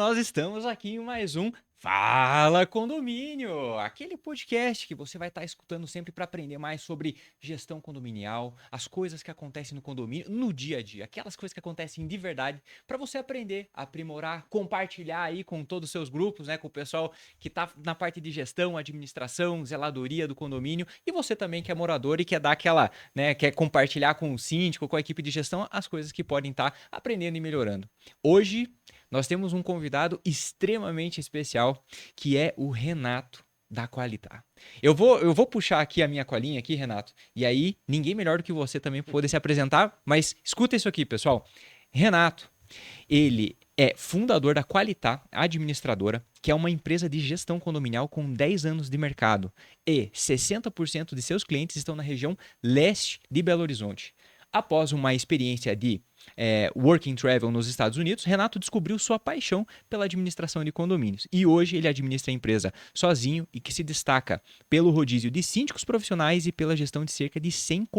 nós estamos aqui em mais um Fala Condomínio, aquele podcast que você vai estar escutando sempre para aprender mais sobre gestão condominial, as coisas que acontecem no condomínio, no dia a dia, aquelas coisas que acontecem de verdade, para você aprender, aprimorar, compartilhar aí com todos os seus grupos, né, com o pessoal que está na parte de gestão, administração, zeladoria do condomínio, e você também que é morador e quer dar aquela, né, quer compartilhar com o síndico, com a equipe de gestão, as coisas que podem estar aprendendo e melhorando. Hoje nós temos um convidado extremamente especial, que é o Renato da Qualitá. Eu vou puxar aqui a minha colinha aqui, Renato, e aí ninguém melhor do que você também poder se apresentar, mas escuta isso aqui, pessoal. Renato, ele é fundador da Qualitá Administradora, que é uma empresa de gestão condominial com 10 anos de mercado, e 60% de seus clientes estão na região leste de Belo Horizonte. Após uma experiência de work and travel nos Estados Unidos, Renato descobriu sua paixão pela administração de condomínios. E hoje ele administra a empresa sozinho e que se destaca pelo rodízio de síndicos profissionais e pela gestão de cerca de 100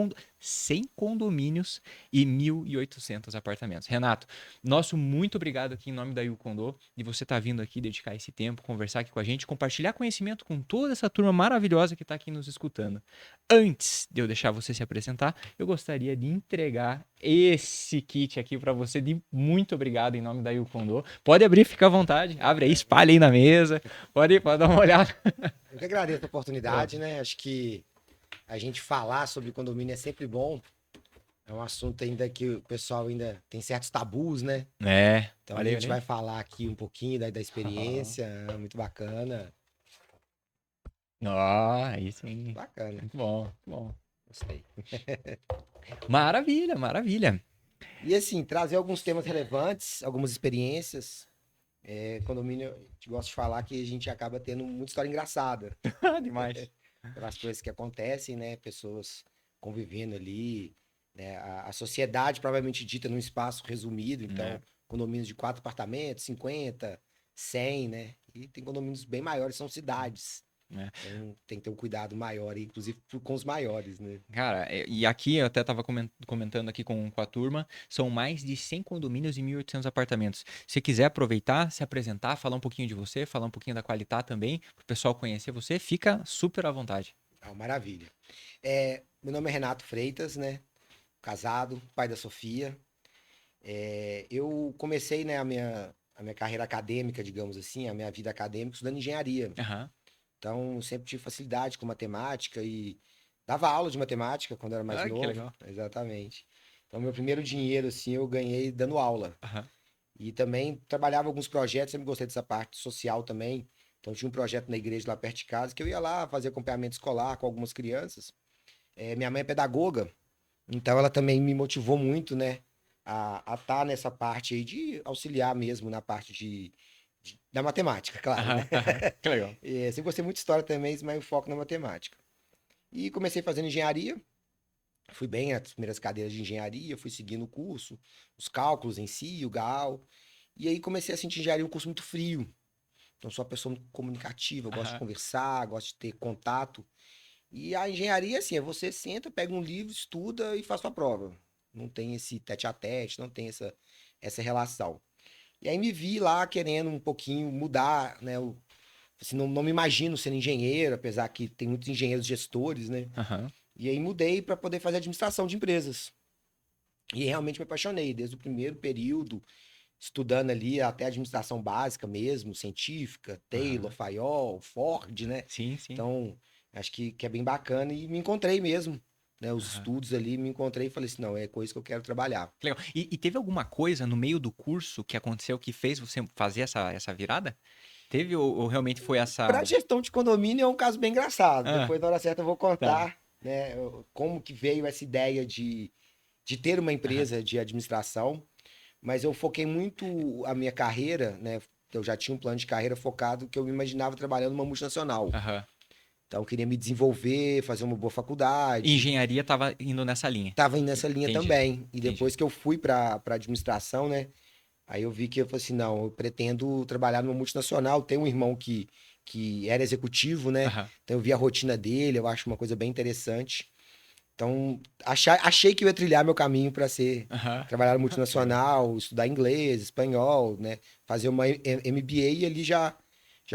condomínios e 1.800 apartamentos. Renato, nosso muito obrigado aqui em nome da Yukondo de você estar vindo aqui, dedicar esse tempo, conversar aqui com a gente, compartilhar conhecimento com toda essa turma maravilhosa que está aqui nos escutando. Antes de eu deixar você se apresentar, eu gostaria de entregar esse kit aqui para você de muito obrigado em nome da Yukondo. Pode abrir, fica à vontade. Abre aí, espalha aí na mesa. Pode dar uma olhada. Eu que agradeço a oportunidade, né? Acho que a gente falar sobre condomínio é sempre bom. É um assunto ainda que o pessoal ainda tem certos tabus, né? É, Então a olha aí, gente olha aí. vai falar aqui um pouquinho da experiência, muito bacana. Ó, aí sim. Bacana, Muito bom, muito bom. gostei. Maravilha, maravilha. E assim, trazer alguns temas relevantes, algumas experiências. Condomínio, a gente gosta de falar que a gente acaba tendo muita história engraçada. Demais. Pelas coisas que acontecem, né? Pessoas convivendo ali, né? A sociedade provavelmente dita num espaço resumido, É, então condomínios de 4 apartamentos, 50, 100, né? E tem condomínios bem maiores, são cidades. é. Então tem que ter um cuidado maior, inclusive com os maiores, né? Cara, e aqui eu até estava comentando aqui com a turma, são mais de 100 condomínios e 1.800 apartamentos. Se quiser aproveitar, se apresentar, falar um pouquinho de você, falar um pouquinho da Qualitá também, para o pessoal conhecer você, fica super à vontade. Ah, maravilha. Meu nome é Renato Freitas, né? Casado, pai da Sofia. Eu comecei, né, a minha carreira acadêmica, digamos assim, a minha vida acadêmica, estudando engenharia. Aham. Então, eu sempre tive facilidade com matemática e dava aula de matemática quando eu era mais Ah, que novo. legal. Exatamente. Então, meu primeiro dinheiro, assim, eu ganhei dando aula. Aham. E também trabalhava alguns projetos, sempre gostei dessa parte social também. Então, tinha um projeto na igreja lá perto de casa que eu ia lá fazer acompanhamento escolar com algumas crianças. Minha mãe é pedagoga, então ela também me motivou muito, né, a estar nessa parte aí de auxiliar mesmo na parte da matemática, claro, né? Aham. Aham. Que legal. Sempre gostei muito de história também, mas o foco na matemática. E comecei fazendo engenharia, fui bem nas primeiras cadeiras de engenharia, fui seguindo o curso, os cálculos em si, o GAU. E aí comecei a sentir engenharia um curso muito frio. Então sou uma pessoa muito comunicativa, eu gosto de Aham. conversar, gosto de ter contato. E a engenharia, assim, é você senta, pega um livro, estuda e faz sua prova. Não tem esse tete a tete, não tem essa relação. E aí me vi lá querendo um pouquinho mudar, né? Assim, não me imagino sendo engenheiro, apesar que tem muitos engenheiros gestores, né? Aham. E aí mudei para poder fazer administração de empresas. E realmente me apaixonei, desde o primeiro período, estudando ali até administração básica mesmo, científica, Taylor, Aham. Fayol, Ford, né? Sim, sim. Então, acho que é bem bacana e me encontrei mesmo, né? Os Aham. estudos ali, me encontrei e falei assim, não, é coisa que eu quero trabalhar. Que legal. E teve alguma coisa no meio do curso que aconteceu que fez você fazer essa virada? Teve ou realmente foi essa. Para gestão de condomínio é um caso bem engraçado. Ah, Depois, na hora certa, eu vou tá. contar, né, como que veio essa ideia de ter uma Aham. empresa de administração, mas eu foquei muito a minha carreira, né? Eu já tinha um plano de carreira focado que eu me imaginava trabalhando numa multinacional. Aham. Então, eu queria me desenvolver, fazer uma boa faculdade. Engenharia tava indo nessa linha. Tava indo nessa linha Entendi, também. E entendi. depois que eu fui para administração, né? Aí eu vi que eu falei assim, não, eu pretendo trabalhar numa multinacional. Tem um irmão que era executivo, né? Aham. Então eu vi a rotina dele, eu acho uma coisa bem interessante. Então, achei que eu ia trilhar meu caminho para ser Aham. trabalhar no Legal. multinacional, estudar inglês, espanhol, né? Fazer uma MBA e ali já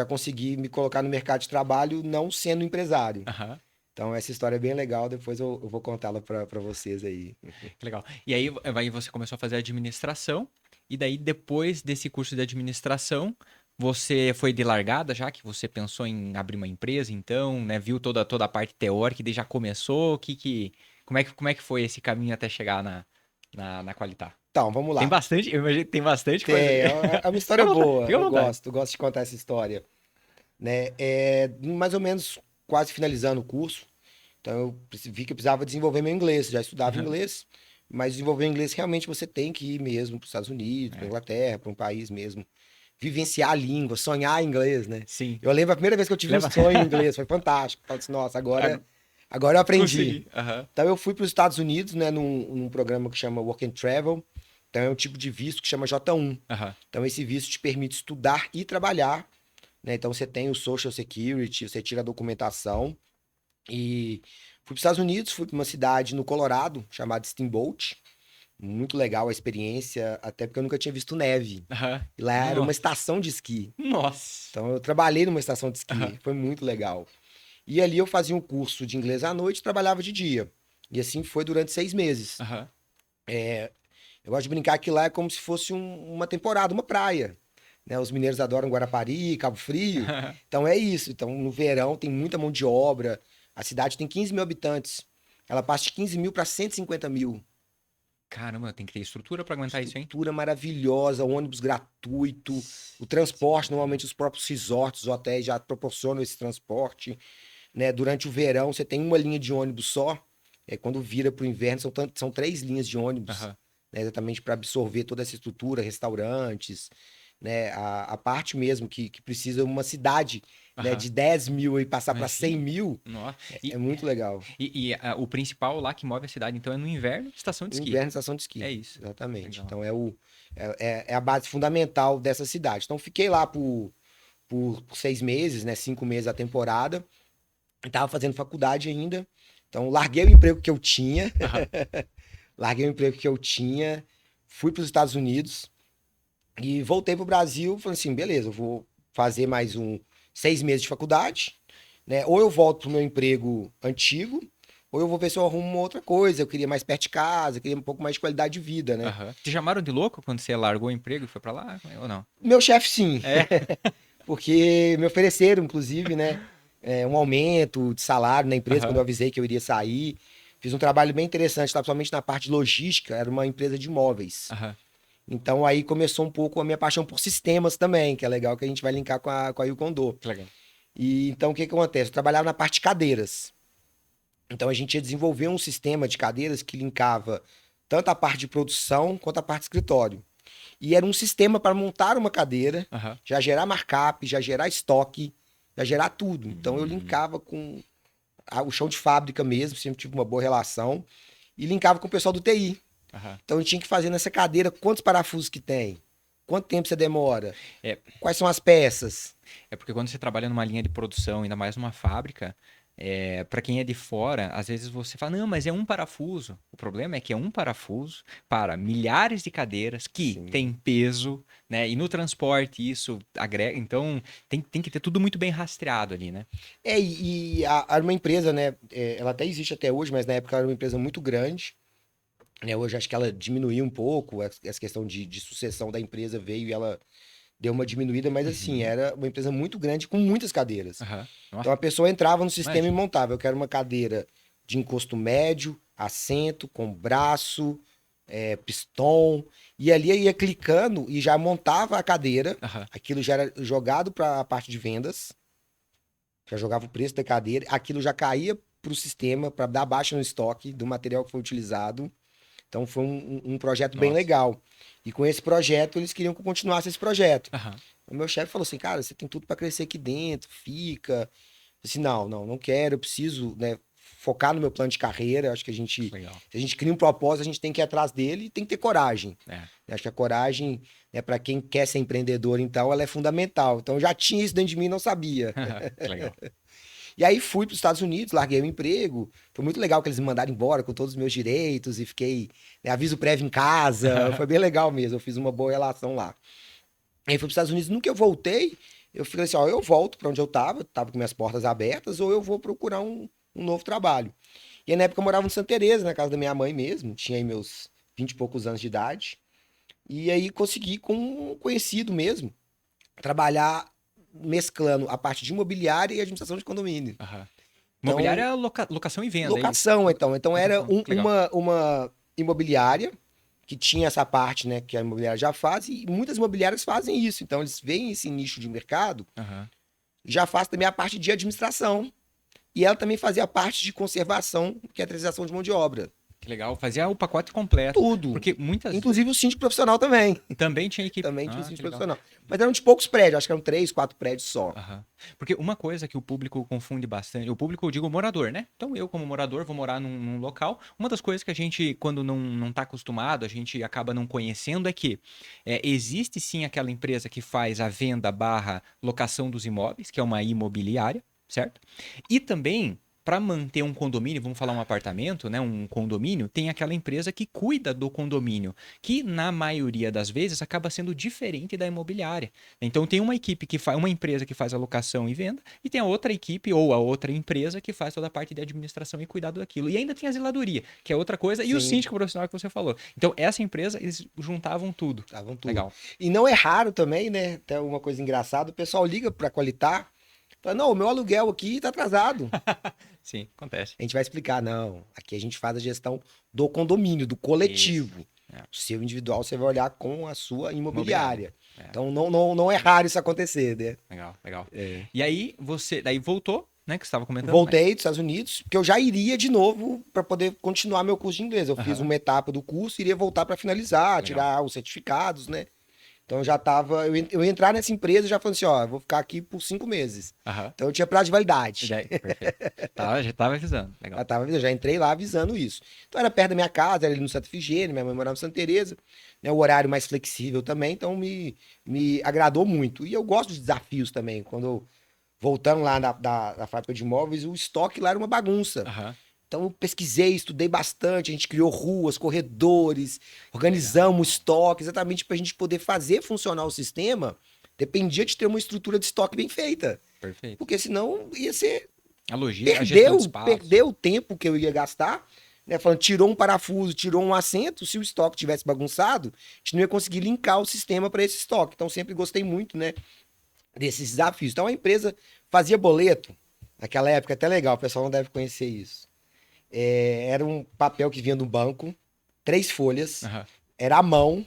consegui me colocar no mercado de trabalho não sendo empresário. Aham. Então, essa história é bem legal, depois eu vou contá-la para vocês aí. Que legal. E aí você começou a fazer administração, e daí depois desse curso de administração, você foi de largada já, que você pensou em abrir uma empresa, então, né? Viu toda a parte teórica e daí já começou. Como é que foi esse caminho até chegar na Qualitar? Então, vamos Tem lá. bastante, eu imagino que tem bastante coisa. É uma Fica à história vontade, boa, fica à vontade. eu gosto de contar essa história, né? Mais ou menos quase finalizando o curso, então eu vi que eu precisava desenvolver meu inglês, já estudava Aham. inglês, mas desenvolver inglês realmente você tem que ir mesmo para os Estados Unidos, para É. Inglaterra, para um país mesmo, vivenciar a língua, sonhar em inglês, né? Sim. Eu lembro a primeira vez que eu tive um Leva. sonho em inglês, foi fantástico. Falei assim, nossa, Ag- agora eu aprendi. Consegui. Aham. Então eu fui para os Estados Unidos, né, num programa que chama Work and Travel. Então é um tipo de visto que chama J1. Aham. Então esse visto te permite estudar e trabalhar, né? Então você tem o Social Security, você tira a documentação e fui para os Estados Unidos, fui para uma cidade no Colorado chamada Steamboat. Muito legal a experiência, até porque eu nunca tinha visto neve. Aham. E lá era uma Nossa. estação de esqui. Nossa. Então eu trabalhei numa estação de Aham. esqui, foi muito legal. E ali eu fazia um curso de inglês à noite e trabalhava de dia. E assim foi durante 6 meses. Aham. Eu gosto de brincar que lá é como se fosse uma temporada, uma praia. Né? Os mineiros adoram Guarapari, Cabo Frio. Então é isso. Então no verão tem muita mão de obra. A cidade tem 15 mil habitantes. Ela passa de 15 mil para 150 mil. Caramba, tem que ter estrutura pra aguentar isso, hein? Estrutura maravilhosa, ônibus gratuito, o transporte, normalmente os próprios resorts, os hotéis já proporcionam esse transporte. Né? Durante o verão, você tem uma linha de ônibus só. Quando vira para o inverno, são 3 linhas de ônibus, Aham. né? Exatamente para absorver toda essa estrutura, restaurantes, né? A parte mesmo que precisa uma cidade, né? Aham. De 10 mil e passar para 100 Imagina. mil, Nossa. é muito legal. O principal lá que move a cidade, então, é no inverno, estação de esqui. Inverno, estação de É esqui, isso. exatamente. Legal. Então é a base fundamental dessa cidade. Então fiquei lá por 6 meses, né? 5 meses a temporada. Estava fazendo faculdade ainda. Então larguei o emprego que eu tinha. Aham. Larguei o emprego que eu tinha, fui para os Estados Unidos e voltei para o Brasil. Falei assim, beleza, eu vou fazer mais 6 meses de faculdade, né? Ou eu volto pro meu emprego antigo, ou eu vou ver se eu arrumo uma outra coisa. Eu queria mais perto de casa, eu queria um pouco mais de qualidade de vida, né? Aham. Te chamaram de louco quando você largou o emprego e foi pra lá? Ou não? Meu chefe, sim, É. porque me ofereceram, inclusive, né? Um aumento de salário na empresa quando eu Aham. avisei que eu iria sair. Fiz um trabalho bem interessante, tá? Principalmente na parte de logística, era uma empresa de imóveis. Aham. Então aí começou um pouco a minha paixão por sistemas também, que é legal que a gente vai linkar com a Yukondo. Que legal. E então o que que acontece? Eu trabalhava na parte de cadeiras. Então a gente ia desenvolver um sistema de cadeiras que linkava tanto a parte de produção quanto a parte de escritório. E era um sistema para montar uma cadeira, Aham. já gerar markup, já gerar estoque, já gerar tudo. Então eu Hum. linkava com o chão de fábrica mesmo, sempre tive uma boa relação, e linkava com o pessoal do TI. Aham. Então eu tinha que fazer nessa cadeira quantos parafusos que tem, quanto tempo você demora, É, quais são as peças. é porque quando você trabalha numa linha de produção, ainda mais numa fábrica, para quem é de fora, às vezes você fala, não, mas é um parafuso. O problema é que é um parafuso para milhares de cadeiras que Sim. tem peso, né? E no transporte isso agrega. Então tem que ter tudo muito bem rastreado ali, né? Era uma empresa, né? Ela até existe até hoje, mas na época era uma empresa muito grande. Né? Hoje acho que ela diminuiu um pouco, essa questão de sucessão da empresa veio e ela deu uma diminuída, mas assim, Uhum. era uma empresa muito grande com muitas cadeiras. Aham. Então Nossa, a pessoa entrava no sistema e imagina. montava. Eu quero uma cadeira de encosto médio, assento, com braço, piston. E ali eu ia clicando e já montava a cadeira. Aham. Aquilo já era jogado para a parte de vendas. Já jogava o preço da cadeira. Aquilo já caía para o sistema para dar baixa no estoque do material que foi utilizado. Então foi um projeto bem Nossa. legal. E com esse projeto, eles queriam que eu continuasse esse projeto. Aham. O meu chefe falou assim, cara, você tem tudo para crescer aqui dentro, fica. Eu disse, não quero, eu preciso, né, focar no meu plano de carreira. Eu acho que Legal. se a gente cria um propósito, a gente tem que ir atrás dele e tem que ter coragem. É. Eu acho que a coragem, né, para quem quer ser empreendedor, então, ela é fundamental. Então, eu já tinha isso dentro de mim e não sabia. Que legal. E aí fui para os Estados Unidos, larguei o emprego. Foi muito legal que eles me mandaram embora com todos os meus direitos e fiquei, né, aviso prévio em casa. Foi bem legal mesmo, eu fiz uma boa relação lá. Aí fui para os Estados Unidos, nunca eu voltei, eu falei assim, ó, eu volto para onde eu tava com minhas portas abertas, ou eu vou procurar um novo trabalho. E aí, na época eu morava em Santa Teresa, na casa da minha mãe mesmo, tinha aí meus 20 e poucos anos de idade. E aí consegui com um conhecido mesmo, trabalhar mesclando a parte de imobiliária e administração de condomínio. Aham. Então, Imobiliária é locação e venda, é isso? locação, então. Então era Locação, que legal. uma imobiliária que tinha essa parte, né, que a imobiliária já faz, e muitas imobiliárias fazem isso. Então, eles veem esse nicho de mercado Aham. e já faz também a parte de administração. E ela também fazia a parte de conservação, que é a terceirização de mão de obra. Que legal. Fazia o pacote completo. Tudo. Porque muitas Inclusive o síndico profissional também. também tinha equipe. Também tinha o Ah, síndico que legal. profissional. Mas eram de poucos prédios, acho que eram 3, 4 prédios só. Aham. Porque uma coisa que o público confunde bastante, o público, eu digo morador, né? Então eu, como morador, vou morar num local. Uma das coisas que a gente, quando não tá acostumado, a gente acaba não conhecendo é que existe sim aquela empresa que faz a venda barra locação dos imóveis, que é uma imobiliária, certo? E também, para manter um condomínio, vamos falar um apartamento, né? Um condomínio, tem aquela empresa que cuida do condomínio, que na maioria das vezes acaba sendo diferente da imobiliária. Então tem uma equipe que faz, uma empresa que faz a locação e venda, e tem a outra equipe ou a outra empresa que faz toda a parte de administração e cuidado daquilo. E ainda tem a zeladoria, que é outra coisa, e o Sim. síndico profissional que você falou. Então essa empresa, eles juntavam tudo. Estavam tudo. Legal. E não é raro também, né? Até uma coisa engraçada, o pessoal liga pra Qualitar, fala, não, o meu aluguel aqui tá atrasado. Sim, acontece. A gente vai explicar, não, aqui a gente faz a gestão do condomínio, do Isso. coletivo. É. O seu individual você vai olhar com a sua imobiliária. É. Então não é raro isso acontecer, né? Legal, legal. É. E aí você, daí voltou, né, que você estava comentando. Voltei dos Estados Unidos, porque eu já iria de novo para poder continuar meu curso de inglês. Eu fiz Aham. uma etapa do curso, iria voltar para finalizar, Legal. tirar os certificados, né? Então eu já tava. Eu ia entrar nessa empresa e já falando assim: ó, eu vou ficar aqui por 5 meses. Aham. Então eu tinha prazo de validade. Perfeito. Já tava avisando. Legal. Eu já entrei lá avisando isso. Então era perto da minha casa, era ali no Santa Efigênia, minha mãe morava em Santa Teresa, né? O horário mais flexível também, então me agradou muito. E eu gosto de desafios também. Voltando lá da fábrica de imóveis, o estoque lá era uma bagunça. Aham. Então eu pesquisei, estudei bastante, a gente criou ruas, corredores, organizamos o estoque, exatamente para a gente poder fazer funcionar o sistema, dependia de ter uma estrutura de estoque bem feita. Perfeito. Porque senão ia ser A logística, a gestão de espaço. perder o tempo que eu ia gastar, né? Falando, tirou um parafuso, tirou um assento, se o estoque tivesse bagunçado, a gente não ia conseguir linkar o sistema para esse estoque. Então sempre gostei muito, né, desses desafios. Então a empresa fazia boleto, naquela época até legal, o pessoal não deve conhecer isso. Era um papel que vinha do banco, 3 folhas, Aham. era à mão,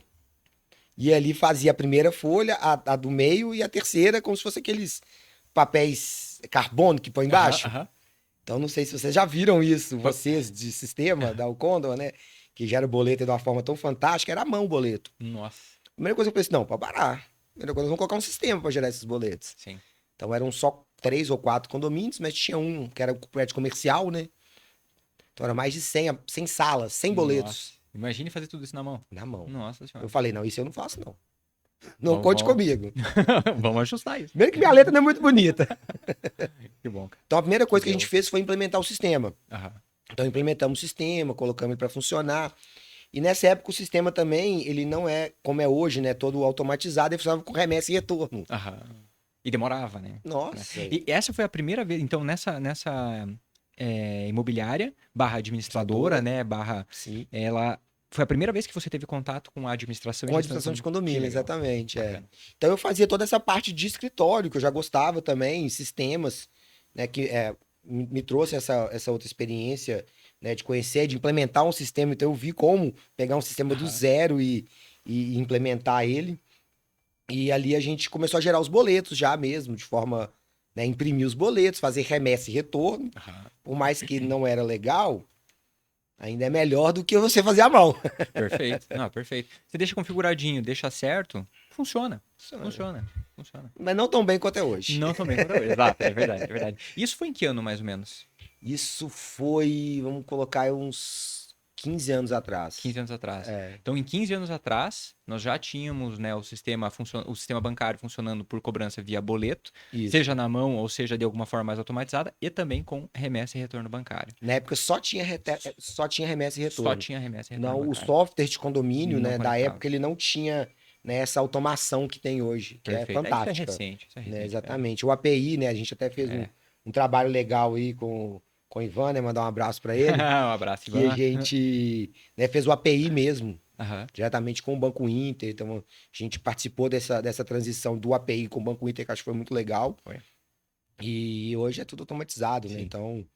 e ali fazia a primeira folha, a do meio e a terceira, como se fosse aqueles papéis carbono que põe embaixo. Aham. Então, não sei se vocês já viram isso, vocês de sistema da Alcondor, né? Que gera o boleto de uma forma tão fantástica, era à mão o boleto. Nossa. A primeira coisa que eu pensei, não, para parar. A primeira coisa, vamos colocar um sistema para gerar esses boletos. Sim. Então, eram só 3 ou 4 condomínios, mas tinha um que era o prédio comercial, né? Então, era mais de 100 salas, 100 boletos Nossa. Imagine fazer tudo isso na mão. na mão. Nossa senhora. Eu falei, não, isso eu não faço, não. Não Vamos- conte vamos- comigo. Vamos ajustar isso. Primeiro que minha letra não é muito bonita. Que bom, cara. Então, a primeira coisa que a Deus. gente fez foi implementar o sistema. Aham. Então, implementamos o sistema, colocamos ele para funcionar. E nessa época, o sistema também, ele não é como é hoje, né? Todo automatizado, ele funcionava com remessa e retorno. Aham. E demorava, né? Nossa. E essa foi a primeira vez, então, nessa imobiliária, barra administradora, né? Barra. Sim. Ela. Foi a primeira vez que você teve contato com a administração Com a e gestão administração de Que condomínio, legal. exatamente. Bacana. Então, eu fazia toda essa parte de escritório, que eu já gostava também, sistemas, né? Que me trouxe essa outra experiência, né? De conhecer, de implementar um sistema. Então, eu vi como pegar um sistema do Aham. zero e implementar ele. E ali a gente começou a gerar os boletos já mesmo, de forma, né, imprimir os boletos, fazer remessa e retorno. Aham. Por mais que não era legal, ainda é melhor do que você fazer à mão. Perfeito. Não, perfeito. Você deixa configuradinho, deixa certo, funciona. Funciona. Mas não tão bem quanto é hoje. Não também quanto hoje. Exato, é verdade, é verdade. Isso foi em que ano, mais ou menos? Isso foi, vamos colocar aí uns 15 anos atrás. 15 anos atrás. É. Então, em 15 anos atrás, nós já tínhamos, né, o sistema bancário funcionando por cobrança via boleto, Isso. seja na mão ou seja de alguma forma mais automatizada, e também com remessa e retorno bancário. Na época só tinha remessa e retorno. Só tinha remessa e retorno Não, o bancário. software de condomínio, Não né, da conectava. época, ele não tinha, né, essa automação que tem hoje, que Perfeito. é fantástica. Isso é recente. Né, exatamente. O API, né, a gente até fez um trabalho legal aí com o Ivan, né, mandar um abraço para ele. Um abraço, Que Ivan. a gente, né, fez o API mesmo, Aham. diretamente com o Banco Inter. Então, a gente participou dessa transição do API com o Banco Inter, que acho que foi muito legal. Foi. E hoje é tudo automatizado, né? Sim. Então,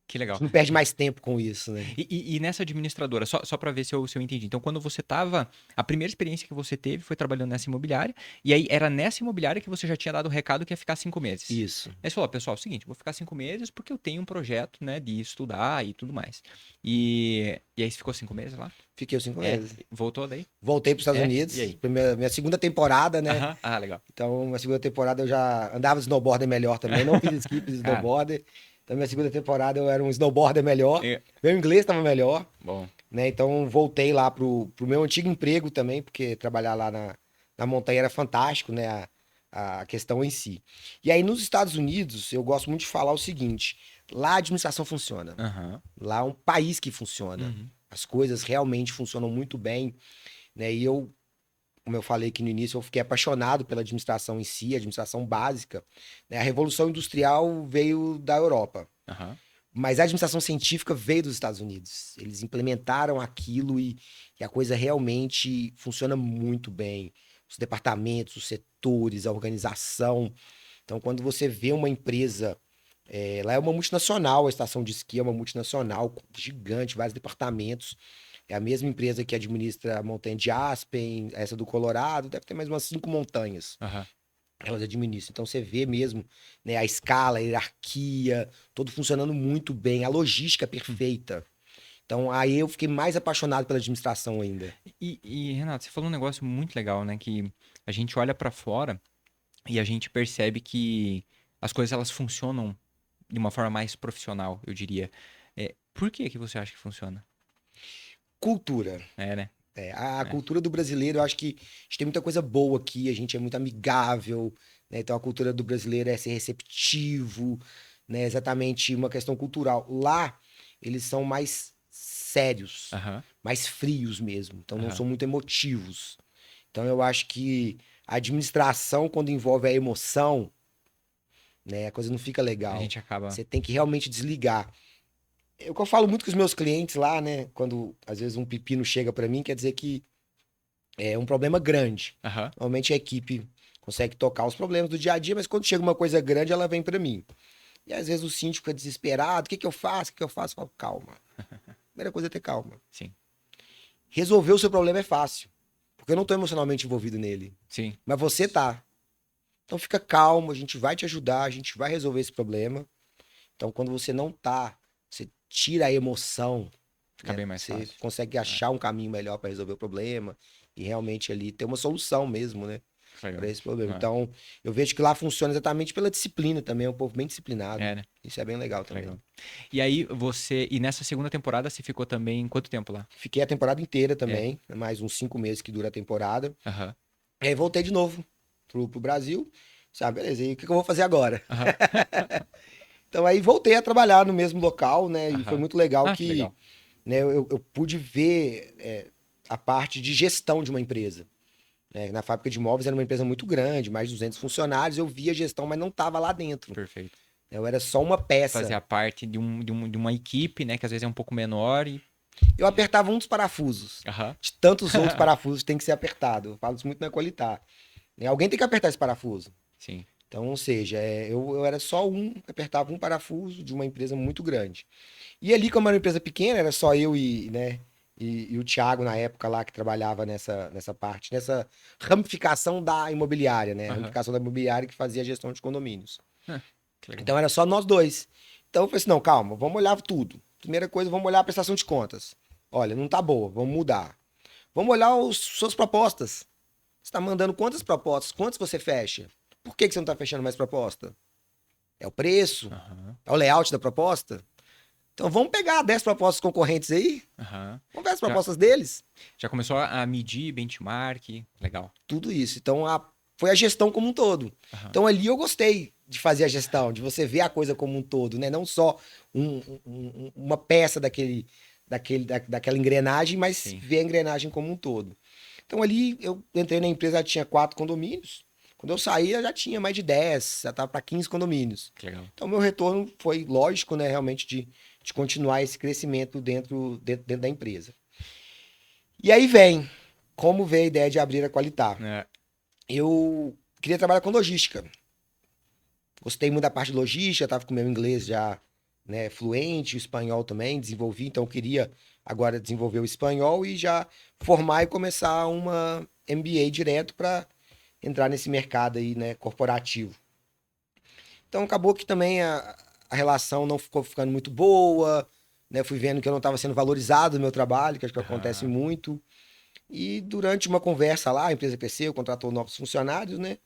Que a legal. gente não perde mais tempo com isso, né? E nessa administradora, só para ver se eu entendi. Então, quando você estava. A primeira experiência que você teve foi trabalhando nessa imobiliária. E aí era nessa imobiliária que você já tinha dado o recado que ia ficar 5 meses. Isso. Aí você falou, pessoal, é o seguinte, vou ficar 5 meses porque eu tenho um projeto, né, de estudar e tudo mais. E aí você ficou 5 meses lá? Fiquei os 5 meses. Voltou daí? Voltei para os Estados Unidos. E aí? Minha segunda temporada, né? Aham. Ah, legal. Então, minha segunda temporada eu já andava de snowboarder melhor também. Não fiz ski, fiz snowboarder. Então, minha segunda temporada eu era um snowboarder melhor. Meu inglês estava melhor. Bom. Né? Então, voltei lá pro meu antigo emprego também, porque trabalhar lá na montanha era fantástico, né? A questão em si. E aí, nos Estados Unidos, eu gosto muito de falar o seguinte: lá a administração funciona. Aham. Lá é um país que funciona. Uhum. As coisas realmente funcionam muito bem. Né? E eu, como eu falei aqui no início, eu fiquei apaixonado pela administração em si, a administração básica. Né? A Revolução Industrial veio da Europa. Aham. Mas a administração científica veio dos Estados Unidos. Eles implementaram aquilo e a coisa realmente funciona muito bem. Os departamentos, os setores, a organização. Então, quando você vê uma empresa, lá é uma multinacional, a estação de esqui é uma multinacional gigante, vários departamentos. É a mesma empresa que administra a montanha de Aspen, essa do Colorado, deve ter mais umas 5 montanhas. Aham. Elas administram. Então você vê mesmo, né, a escala, a hierarquia, tudo funcionando muito bem, a logística perfeita. Então aí eu fiquei mais apaixonado pela administração ainda. Renato, você falou um negócio muito legal, né? Que a gente olha pra fora e a gente percebe que as coisas elas funcionam de uma forma mais profissional, eu diria. Por que que você acha que funciona? Cultura. Né? A cultura do brasileiro, eu acho que a gente tem muita coisa boa aqui, a gente é muito amigável, né? Então a cultura do brasileiro é ser receptivo, né? Exatamente uma questão cultural. Lá, eles são mais sérios, Aham. mais frios mesmo, então não Aham. são muito emotivos. Então eu acho que a administração, quando envolve a emoção, né, a coisa não fica A legal. gente acaba. Você tem que realmente desligar. É o que eu falo muito com os meus clientes lá, né? Quando às vezes um pepino chega para mim, quer dizer que é um problema grande. Aham. Normalmente a equipe consegue tocar os problemas do dia a dia, mas quando chega uma coisa grande, ela vem para mim. E às vezes o síndico é desesperado, o que que eu faço? O que que eu faço? Eu falo, calma. A primeira coisa é ter calma. Sim. Resolver o seu problema é fácil, porque eu não tô emocionalmente envolvido nele, Sim. mas você tá. Então fica calmo, a gente vai te ajudar, a gente vai resolver esse problema. Então quando você não tá, você tira a emoção, Fica né? bem mais Você fácil. consegue achar um caminho melhor para resolver o problema e realmente ali ter uma solução mesmo, né? Legal. Para esse problema. É. Então, eu vejo que lá funciona exatamente pela disciplina também, é um povo bem disciplinado. Né? Isso é bem legal também. Legal. E aí E nessa segunda temporada você ficou também quanto tempo lá? Fiquei a temporada inteira também, mais uns 5 meses que dura a temporada. Aham. E aí voltei de novo pro Brasil. Sabe, beleza, e o que eu vou fazer agora? Aham. Então aí voltei a trabalhar no mesmo local, né? E foi Aham. muito legal Que legal. né, eu pude ver a parte de gestão de uma empresa. Né? Na fábrica de móveis era uma empresa muito grande, mais de 200 funcionários, eu via a gestão, mas não estava lá dentro. Perfeito. Eu era só uma peça. Fazia parte de uma equipe, né? Que às vezes é um pouco menor e. Eu apertava um dos parafusos. Aham. De tantos outros parafusos que tem que ser apertado. Eu falo isso muito na qualidade. Né? Alguém tem que apertar esse parafuso. Sim. Então, ou seja, eu era só apertava um parafuso de uma empresa muito grande. E ali, como era uma empresa pequena, era só eu e o Thiago, na época lá, que trabalhava nessa parte, nessa ramificação da imobiliária, né? A Aham. ramificação da imobiliária que fazia a gestão de condomínios. Que legal. Então era só nós dois. Então eu falei assim, não, calma, vamos olhar tudo. Primeira coisa, vamos olhar a prestação de contas. Olha, não tá boa, vamos mudar. Vamos olhar suas propostas. Você tá mandando quantas propostas? Quantas você fecha? Por que você não tá fechando mais proposta? É o preço? Aham. É o layout da proposta? Então vamos pegar 10 propostas concorrentes aí, Aham. vamos ver as Já, propostas deles. já começou a medir benchmark. Legal. Tudo isso. Então foi a gestão como um todo. Aham. Então ali eu gostei de fazer a gestão, de você ver a coisa como um todo, né? Não só uma peça daquela engrenagem, mas Sim. ver a engrenagem como um todo. Então ali eu entrei na empresa, já tinha 4 condomínios. Quando eu saí, eu já tinha mais de 10, já estava para 15 condomínios. Que legal. Então meu retorno foi lógico, né? Realmente de continuar esse crescimento dentro da empresa. E aí como veio a ideia de abrir a Qualitar? É. Eu queria trabalhar com logística. Gostei muito da parte de logística, estava com o meu inglês já, né, fluente, o espanhol também, desenvolvi, então eu queria agora desenvolver o espanhol e já formar e começar uma MBA direto para entrar nesse mercado aí, né, corporativo. Então acabou que também a relação não ficou ficando muito boa, né, fui vendo que eu não estava sendo valorizado no meu trabalho, que acho que acontece Aham. muito. E durante uma conversa lá, a empresa cresceu, contratou novos funcionários, né?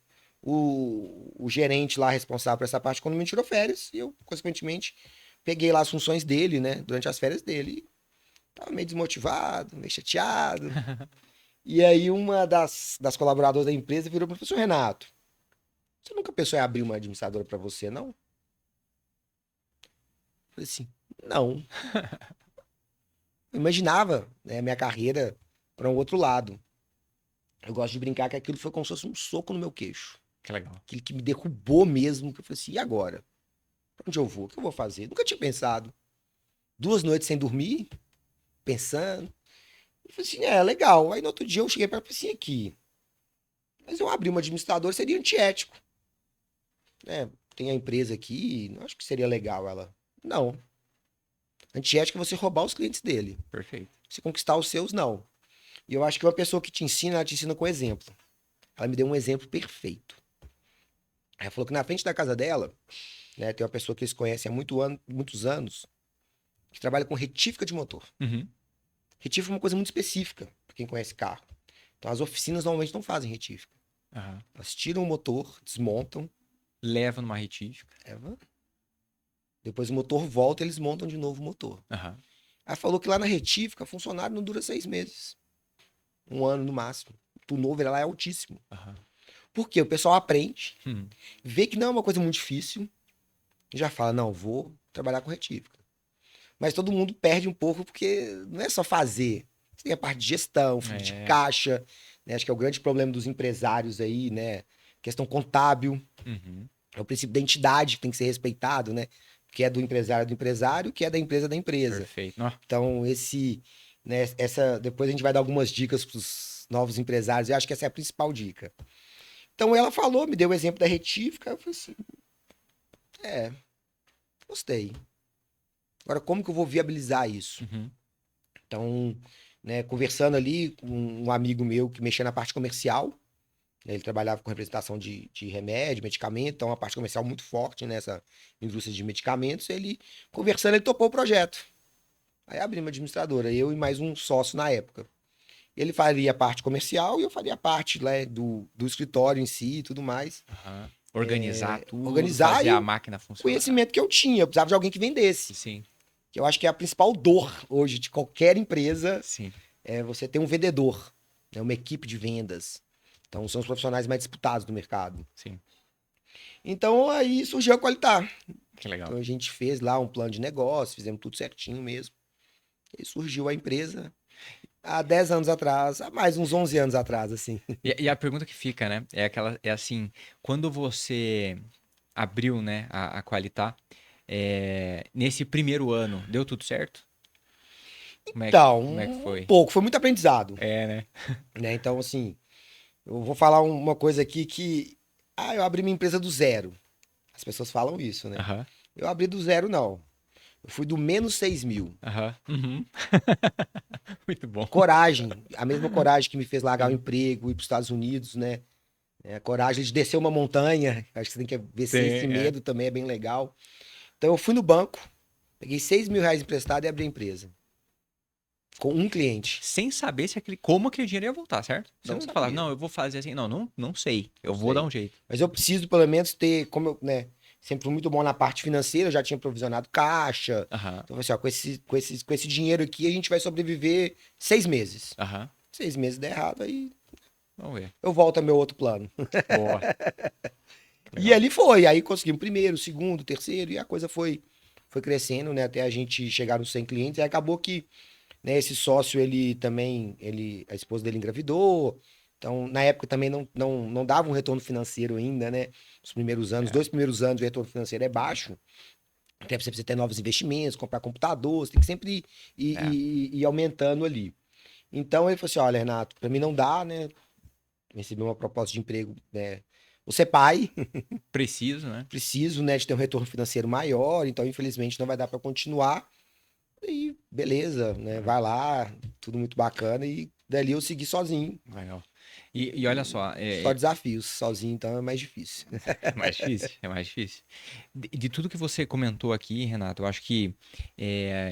O gerente lá responsável por essa parte quando me tirou férias e eu, consequentemente, peguei lá as funções dele, né? Durante as férias dele. E tava meio desmotivado, meio chateado. E aí uma das colaboradoras da empresa virou para o professor Renato. Você nunca pensou em abrir uma administradora para você, não? Eu falei assim, não. Eu imaginava, né, a minha carreira para um outro lado. Eu gosto de brincar que aquilo foi como se fosse um soco no meu queixo. Que legal. Aquilo que me derrubou mesmo, que eu falei assim, e agora? Pra onde eu vou? O que eu vou fazer? Nunca tinha pensado. 2 noites sem dormir, pensando. Eu falei assim, legal. Aí no outro dia eu cheguei pra ela e falei assim, aqui, mas eu abrir uma administradora seria antiético, né? Tem a empresa aqui, não acho que seria legal ela. Não. Antiético é você roubar os clientes dele. Perfeito. Você conquistar os seus, não. E eu acho que uma pessoa que te ensina, ela te ensina com exemplo. Ela me deu um exemplo perfeito. Ela falou que na frente da casa dela, né, tem uma pessoa que eles conhecem há muitos anos, que trabalha com retífica de motor. Uhum. Retífica é uma coisa muito específica, para quem conhece carro. Então as oficinas normalmente não fazem retífica. Aham. Elas tiram o motor, desmontam, Leva numa retífica. leva, depois o motor volta e eles montam de novo o motor. Aham. Ela falou que lá na retífica, funcionário não dura 6 meses. 1 ano no máximo. O turnover lá é altíssimo. Aham. Por quê? O pessoal aprende, Hum. vê que não é uma coisa muito difícil, e já fala, não, vou trabalhar com retífica. Mas todo mundo perde um pouco porque não é só fazer. Tem a parte de gestão, fluxo de É. caixa, né? Acho que é o grande problema dos empresários aí, né? Questão contábil, Uhum. é o princípio da entidade que tem que ser respeitado, né? Que é do empresário, que é da empresa. Perfeito. Nó. Então, né, depois a gente vai dar algumas dicas para os novos empresários, eu acho que essa é a principal dica. Então ela falou, me deu o exemplo da retífica, eu falei assim, gostei. Agora, como que eu vou viabilizar isso? Uhum. Então, né, conversando ali com um amigo meu que mexia na parte comercial, né, ele trabalhava com representação de remédio, medicamento, então a parte comercial muito forte nessa indústria de medicamentos, ele conversando, ele topou o projeto. Aí abri uma administradora, eu e mais um sócio na época. Ele faria a parte comercial e eu faria a parte, né, do escritório em si e tudo mais. Aham. Organizar tudo, Organizar fazer e a o máquina funcionar. conhecimento que eu tinha, eu precisava de alguém que vendesse. Sim, Que eu acho que é a principal dor hoje de qualquer empresa, sim, é você ter um vendedor, né, uma equipe de vendas. Então são os profissionais mais disputados do mercado. sim. Então aí surgiu a Qualitar. Que legal. Então a gente fez lá um plano de negócio, fizemos tudo certinho mesmo. E surgiu a empresa há 10 anos atrás, há mais uns 11 anos atrás, assim. E a pergunta que fica, né? É aquela, é assim, quando você abriu, né, a Qualitá, nesse primeiro ano, deu tudo certo? Então, Como é que um foi? pouco, foi muito aprendizado, É, né? né? Então, assim, eu vou falar uma coisa aqui que, eu abri minha empresa do zero. As pessoas falam isso, né? Aham, Eu abri do zero, não. Eu fui do menos 6 mil. aham. Uhum. Muito bom. Coragem, a mesma coragem que me fez largar o Sim. emprego, ir para os Estados Unidos, né? A coragem de descer uma montanha, acho que você tem que ver se esse Tem, é. medo também é bem legal. Então eu fui no banco, peguei 6 mil reais emprestado e abri a empresa. Com um cliente. Sem saber se como aquele dinheiro ia voltar, certo? Você Não não falava, sabia, não, eu vou fazer assim. Não, não sei. Eu não vou dar sei. um jeito. Mas eu preciso pelo menos ter, como eu, né? sempre fui muito bom na parte financeira, eu já tinha provisionado caixa. Aham, Então, assim, ó, com esse dinheiro aqui, a gente vai sobreviver 6 meses. aham. 6 meses der errado, aí Vamos ver. eu volto ao meu outro plano. Boa. E Legal. ali foi, aí conseguimos primeiro, segundo, terceiro, e a coisa foi crescendo, né, até a gente chegar nos 100 clientes. E acabou que, né, esse sócio, ele também, a esposa dele engravidou. Então, na época também não dava um retorno financeiro ainda, né? Os primeiros anos, É, 2 primeiros anos, o retorno financeiro é baixo. Até você precisa ter novos investimentos, comprar computador, você tem que sempre é. ir aumentando ali. Então ele falou assim: olha, Renato, pra mim não dá, né? Recebi uma proposta de emprego, né? Você é pai, Preciso, né? preciso, né, de ter um retorno financeiro maior, então infelizmente não vai dar para continuar. E beleza, né? É, Vai lá, tudo muito bacana e dali eu segui sozinho. legal. E olha só, Só desafios, sozinho então é mais difícil. é mais difícil, é mais difícil. De tudo que você comentou aqui, Renato, eu acho que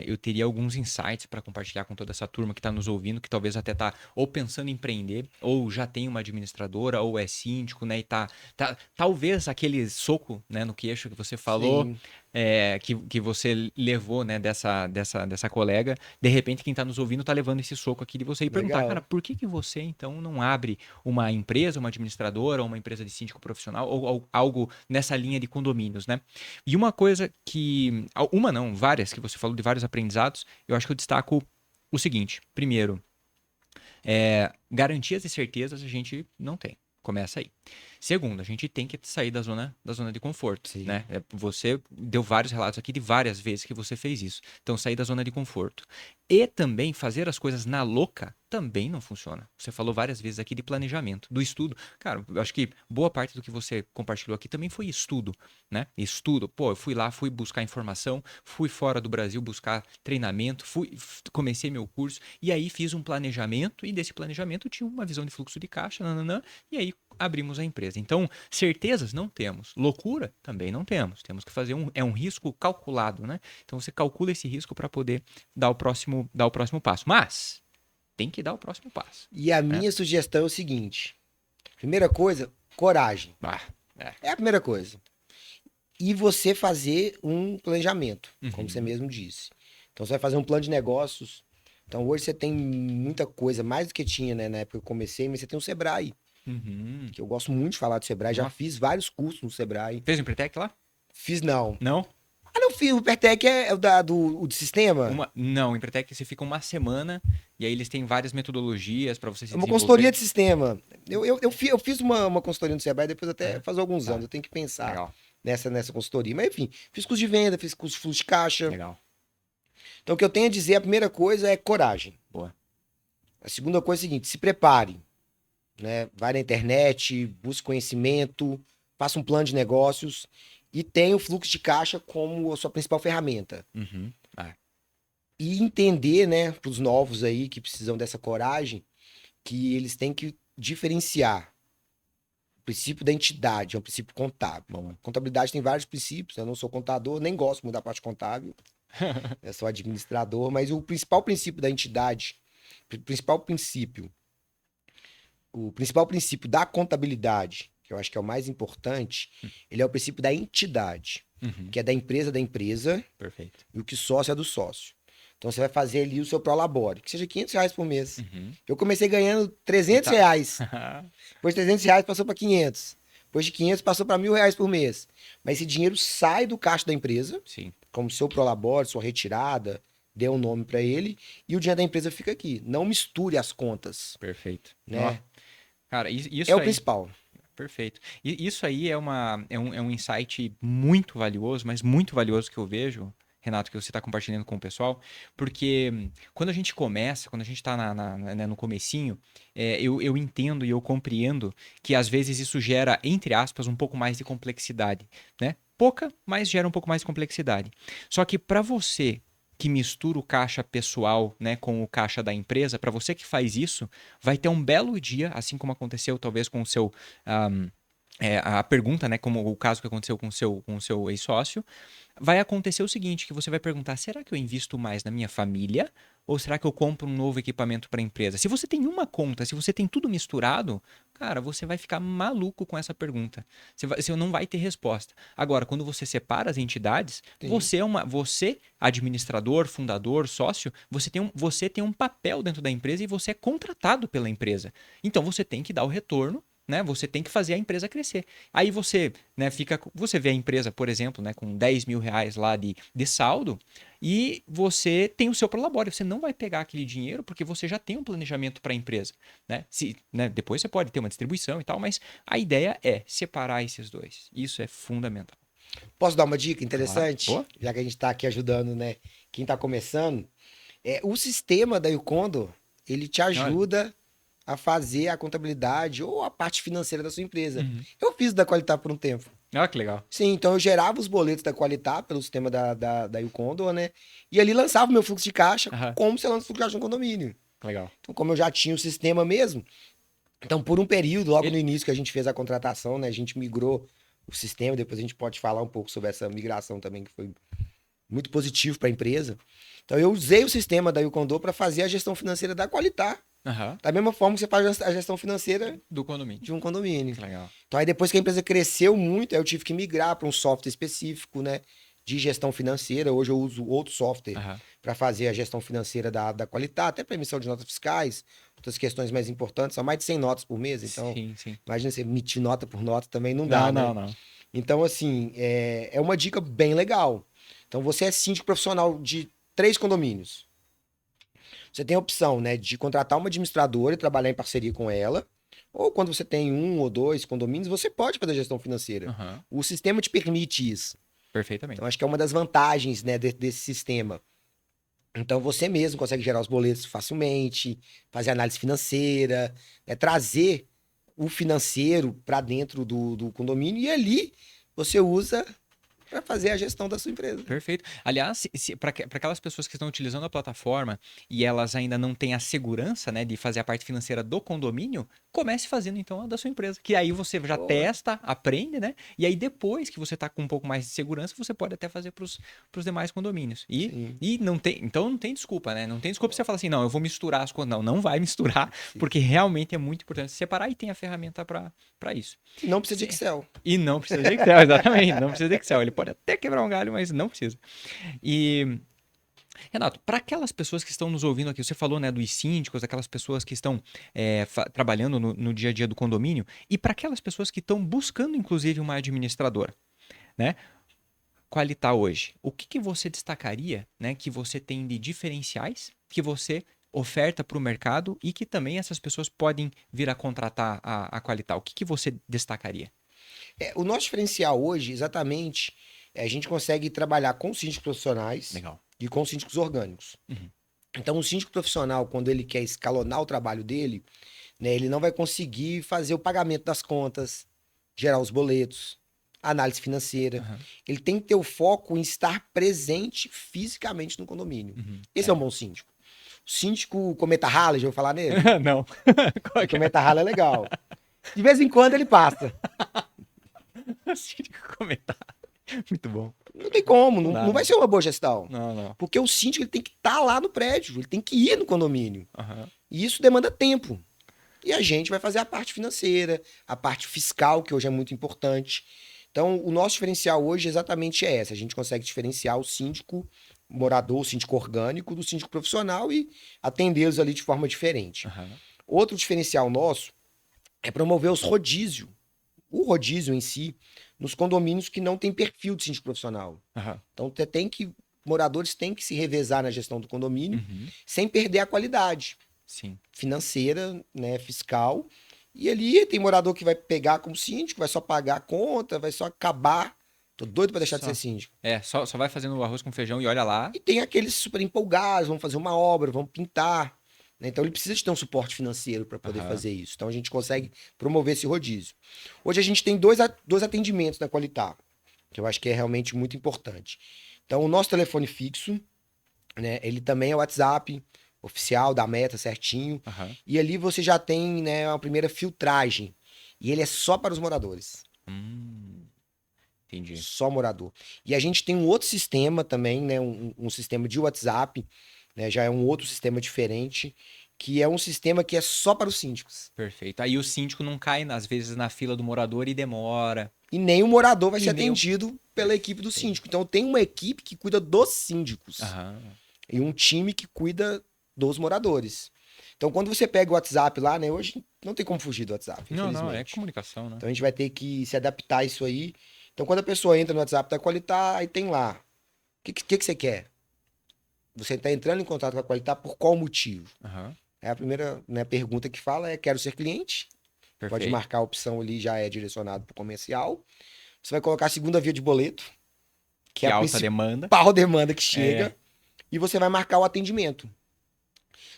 eu teria alguns insights para compartilhar com toda essa turma que está nos ouvindo, que talvez até está ou pensando em empreender, ou já tem uma administradora, ou é síndico, né? E talvez aquele soco, né, no queixo que você falou, Sim, que você levou, né, dessa colega, de repente quem está nos ouvindo está levando esse soco aqui de você e perguntar, cara, legal. por que que você então não abre uma empresa, uma administradora, ou uma empresa de síndico profissional, ou algo nessa linha de condomínios, né? E uma coisa que. Uma não, várias, que você falou de vários aprendizados, eu acho que eu destaco o seguinte: primeiro, garantias e certezas a gente não tem. Começa aí. Segundo, a gente tem que sair da zona de conforto, Sim, né? Você deu vários relatos aqui de várias vezes que você fez isso. Então, sair da zona de conforto. E também fazer as coisas na louca também não funciona. Você falou várias vezes aqui de planejamento, do estudo. Cara, eu acho que boa parte do que você compartilhou aqui também foi estudo, né? Estudo. Pô, eu fui lá, fui buscar informação, fui fora do Brasil buscar treinamento, comecei meu curso e aí fiz um planejamento e desse planejamento tinha uma visão de fluxo de caixa, nananã, e aí abrimos a empresa. Então, certezas não temos. Loucura também não temos. Temos que fazer um risco calculado, né? Então você calcula esse risco para poder dar o próximo passo. Mas tem que dar o próximo passo, e a né? minha sugestão é o seguinte: primeira coisa, coragem. Ah, é. É a primeira coisa. E você fazer um planejamento, como você Uhum, mesmo disse. Então você vai fazer um plano de negócios. Então hoje você tem muita coisa, mais do que tinha, né, na época que eu comecei, mas você tem o Sebrae, uhum. que eu gosto muito de falar do Sebrae, já Ó, fiz vários cursos no Sebrae. fez o Empretec lá? Fiz não. Não? Ah, não fiz, o Pertec é o de sistema? Não, o Empretec você fica uma semana e aí eles têm várias metodologias para você É se uma consultoria desenvolver. de sistema. Eu fiz uma consultoria no Sebrae, depois até É, faz alguns anos, tá, eu tenho que pensar legal, nessa consultoria. Mas enfim, fiz curso de venda, fiz curso de fluxo de caixa. legal. Então o que eu tenho a dizer, a primeira coisa é coragem. Boa. A segunda coisa é a seguinte: se prepare, né? Vai na internet, busque conhecimento, faça um plano de negócios e tenha o fluxo de caixa como a sua principal ferramenta. Uhum. Ah, E entender, né, para os novos aí que precisam dessa coragem, que eles têm que diferenciar o princípio da entidade, é um princípio contábil. boa. Contabilidade tem vários princípios, eu não sou contador, nem gosto muito da parte contábil, eu sou administrador, mas o principal princípio da entidade, o principal princípio o principal princípio da contabilidade, que eu acho que é o mais importante, ele é o princípio da entidade, Uhum. que é da empresa, Perfeito. e o que sócio é do sócio. Então você vai fazer ali o seu prolabore, que seja R$ 500 por mês. Uhum. Eu comecei ganhando E R$ 300 tá. reais. Depois de R$ 300 passou para 500. Depois de 500 passou para R$ 1.000 por mês. Mas esse dinheiro sai do caixa da empresa, Sim, como seu prolabore, sua retirada, dê um nome para ele, e o dinheiro da empresa fica aqui. Não misture as contas, perfeito. Ó, né? cara, É isso o aí. principal. Perfeito. E isso aí é um insight muito valioso, mas muito valioso que eu vejo, Renato, que você está compartilhando com o pessoal, porque quando a gente começa, quando a gente está né, no comecinho, eu entendo e eu compreendo que às vezes isso gera, entre aspas, um pouco mais de complexidade, né? Pouca, mas gera um pouco mais de complexidade. Só que para você que mistura o caixa pessoal, né, com o caixa da empresa, para você que faz isso, vai ter um belo dia, assim como aconteceu talvez com o seu a pergunta, né, como o caso que aconteceu com o seu ex-sócio, vai acontecer o seguinte, que você vai perguntar, será que eu invisto mais na minha família ou será que eu compro um novo equipamento para a empresa? Se você tem uma conta, se você tem tudo misturado, cara, você vai ficar maluco com essa pergunta. Você não vai ter resposta. Agora, quando você separa as entidades, Sim. você, administrador, fundador, sócio, você tem um papel dentro da empresa e você é contratado pela empresa. Então você tem que dar o retorno, né? Você tem que fazer a empresa crescer. Aí você, né, você vê a empresa, por exemplo, né, com 10 mil reais lá de saldo e você tem o seu prolabore. Você não vai pegar aquele dinheiro porque você já tem um planejamento para a empresa, né? Né? Depois você pode ter uma distribuição e tal, mas a ideia é separar esses dois. Isso é fundamental. Posso dar uma dica Claro. interessante? Boa? Já que a gente está aqui ajudando, né? Quem está começando. O sistema da Yukondo, ele te Olha. ajuda a fazer a contabilidade ou a parte financeira da sua empresa. Uhum. Eu fiz da Qualitar por um tempo. Ah, que legal. Sim, então eu gerava os boletos da Qualitar pelo sistema da Yukondo, né? E ali lançava o meu fluxo de caixa Aham, como se eu lança o fluxo de caixa no condomínio. que legal. Então, como eu já tinha o sistema mesmo, então por um período, logo no Ele... início que a gente fez a contratação, né? A gente migrou o sistema, depois a gente pode falar um pouco sobre essa migração também, que foi muito positivo para a empresa. Então eu usei o sistema da Yukondo para fazer a gestão financeira da Qualitar. Aham, Da mesma forma que você faz a gestão financeira do condomínio. de um condomínio. Que legal. Então aí depois que a empresa cresceu muito, aí eu tive que migrar para um software específico, né, de gestão financeira. Hoje eu uso outro software Aham. para fazer a gestão financeira da Qualitar, até para emissão de notas fiscais, outras questões mais importantes. São mais de 100 notas por mês, então Sim, sim. imagina você emitir nota por nota também não Não, dá, não, né? não. Então assim, é uma dica bem legal. Então você é síndico profissional de 3 condomínios. Você tem a opção, né, de contratar uma administradora e trabalhar em parceria com ela. Ou quando você tem 1 ou 2 condomínios, você pode fazer gestão financeira. Aham, O sistema te permite isso. Então, perfeitamente. acho que é uma das vantagens, né, desse sistema. Então, você mesmo consegue gerar os boletos facilmente, fazer análise financeira, né, trazer o financeiro para dentro do condomínio e ali você usa para fazer a gestão da sua empresa. Perfeito. Aliás, para aquelas pessoas que estão utilizando a plataforma e elas ainda não têm a segurança, né, de fazer a parte financeira do condomínio, comece fazendo então a da sua empresa. Que aí você já Boa. testa, aprende, né? E aí depois que você está com um pouco mais de segurança, você pode até fazer para os demais condomínios. E, Sim, e não tem, então não tem desculpa, né? Não tem desculpa você falar assim, não, eu vou misturar as coisas. Não, não vai misturar, sim. porque realmente é muito importante separar e tem a ferramenta para isso. E não precisa de Excel. E não precisa de Excel, exatamente. Não precisa de Excel. Ele pode até quebrar um galho, mas não precisa. E, Renato, para aquelas pessoas que estão nos ouvindo aqui, você falou, né, dos síndicos, aquelas pessoas que estão trabalhando no dia a dia do condomínio, e para aquelas pessoas que estão buscando, inclusive, uma administradora, né? Qualitar hoje. O que você destacaria, né, que você tem de diferenciais que você oferta para o mercado e que também essas pessoas podem vir a contratar a Qualitar? O que você destacaria? O nosso diferencial hoje, exatamente, a gente consegue trabalhar com síndicos profissionais Legal. e com síndicos orgânicos. Uhum. Então, o síndico profissional, quando ele quer escalonar o trabalho dele, né, ele não vai conseguir fazer o pagamento das contas, gerar os boletos, análise financeira. Aham. Ele tem que ter o foco em estar presente fisicamente no condomínio. Uhum. Esse é um bom síndico. O síndico cometa rala, já vou falar nele? Não. Qual O que é? cometa rala é legal. De vez em quando ele passa. Síndico comentário. Muito bom. Não tem como, Não não, dá, não vai né? ser uma boa gestão. Não, não. Porque o síndico ele tem que estar lá no prédio, ele tem que ir no condomínio. Aham. E isso demanda tempo. E a gente vai fazer a parte financeira, a parte fiscal, que hoje é muito importante. Então, o nosso diferencial hoje exatamente é essa. A gente consegue diferenciar o síndico morador, o síndico orgânico, do síndico profissional e atendê-los ali de forma diferente. Aham. Outro diferencial nosso é promover os rodízio. O rodízio em si, nos condomínios que não tem perfil de síndico profissional. Aham. Então, moradores têm que se revezar na gestão do condomínio Uhum. sem perder a qualidade Sim. financeira, né, fiscal. E ali tem morador que vai pegar como síndico, vai só pagar a conta, vai só acabar. Tô doido para deixar de ser Só. síndico. Só vai fazendo o arroz com feijão e olha lá. E tem aqueles super empolgados, vão fazer uma obra, vão pintar. Né? Então ele precisa de ter um suporte financeiro para poder Aham. fazer isso. Então a gente consegue promover esse rodízio. Hoje a gente tem dois atendimentos na Qualitar, que eu acho que é realmente muito importante. Então o nosso telefone fixo, né, ele também é o WhatsApp oficial da Meta certinho. Aham. E ali você já tem, né, uma primeira filtragem. E ele é só para os moradores. Entendi. Só morador. E a gente tem um outro sistema também, né? Um sistema de WhatsApp, né? Já é um outro sistema diferente, que é um sistema que é só para os síndicos. Perfeito. Aí o síndico não cai, às vezes, na fila do morador e demora. E nem o morador vai E ser nem o- atendido pela equipe do síndico. Então tem uma equipe que cuida dos síndicos Aham. e um time que cuida dos moradores. Então quando você pega o WhatsApp lá, né? Hoje não tem como fugir do WhatsApp, Não, infelizmente. é comunicação, né? Então a gente vai ter que se adaptar a isso aí. Então quando a pessoa entra no WhatsApp da Qualitar, aí tem lá. O que você quer? Você está entrando em contato com a Qualitar por qual motivo? Aham. É a primeira, né, pergunta que fala é: quero ser cliente. Pode Perfeito. marcar a opção ali, já é direcionado para o comercial. Você vai colocar a segunda via de boleto, que é a alta demanda. principal demanda que chega, e você vai marcar o atendimento.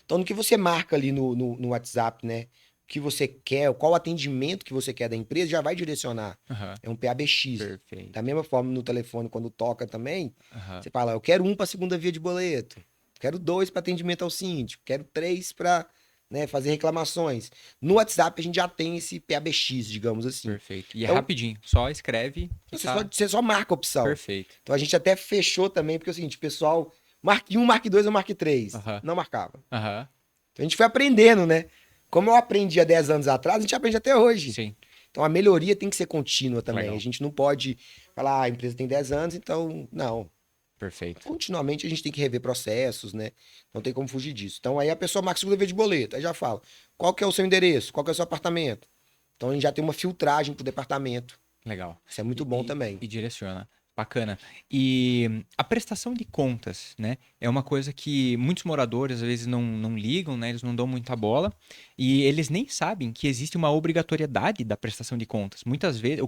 Então, no que você marca ali no WhatsApp, né? O que você quer, qual atendimento que você quer da empresa, já vai direcionar. Aham. É um PABX. Perfeito. Da mesma forma, no telefone, quando toca também, Aham. você fala: eu quero 1 para segunda via de boleto, quero 2 para atendimento ao síndico, quero 3 para, né, fazer reclamações. No WhatsApp, a gente já tem esse PABX, digamos assim. Perfeito. E é Então, rapidinho. Só escreve e tá. Você só marca a opção. Perfeito. Então a gente até fechou também, porque é o seguinte: pessoal, marque 1, marque 2 ou marque 3. Aham. Não marcava. Aham. Então a gente foi aprendendo, né? Como eu aprendi há 10 anos atrás, a gente aprende até hoje. Sim. Então a melhoria tem que ser contínua também. Legal. A gente não pode falar: a empresa tem 10 anos, então não. Perfeito. Continuamente a gente tem que rever processos, né? Não tem como fugir disso. Então aí a pessoa marca segunda via de boleto, aí já fala: qual que é o seu endereço? Qual que é o seu apartamento? Então a gente já tem uma filtragem pro departamento. Legal. Isso é muito bom E- também. E direciona. Bacana. E a prestação de contas, né? É uma coisa que muitos moradores às vezes não ligam, né? Eles não dão muita bola e eles nem sabem que existe uma obrigatoriedade da prestação de contas. Muitas vezes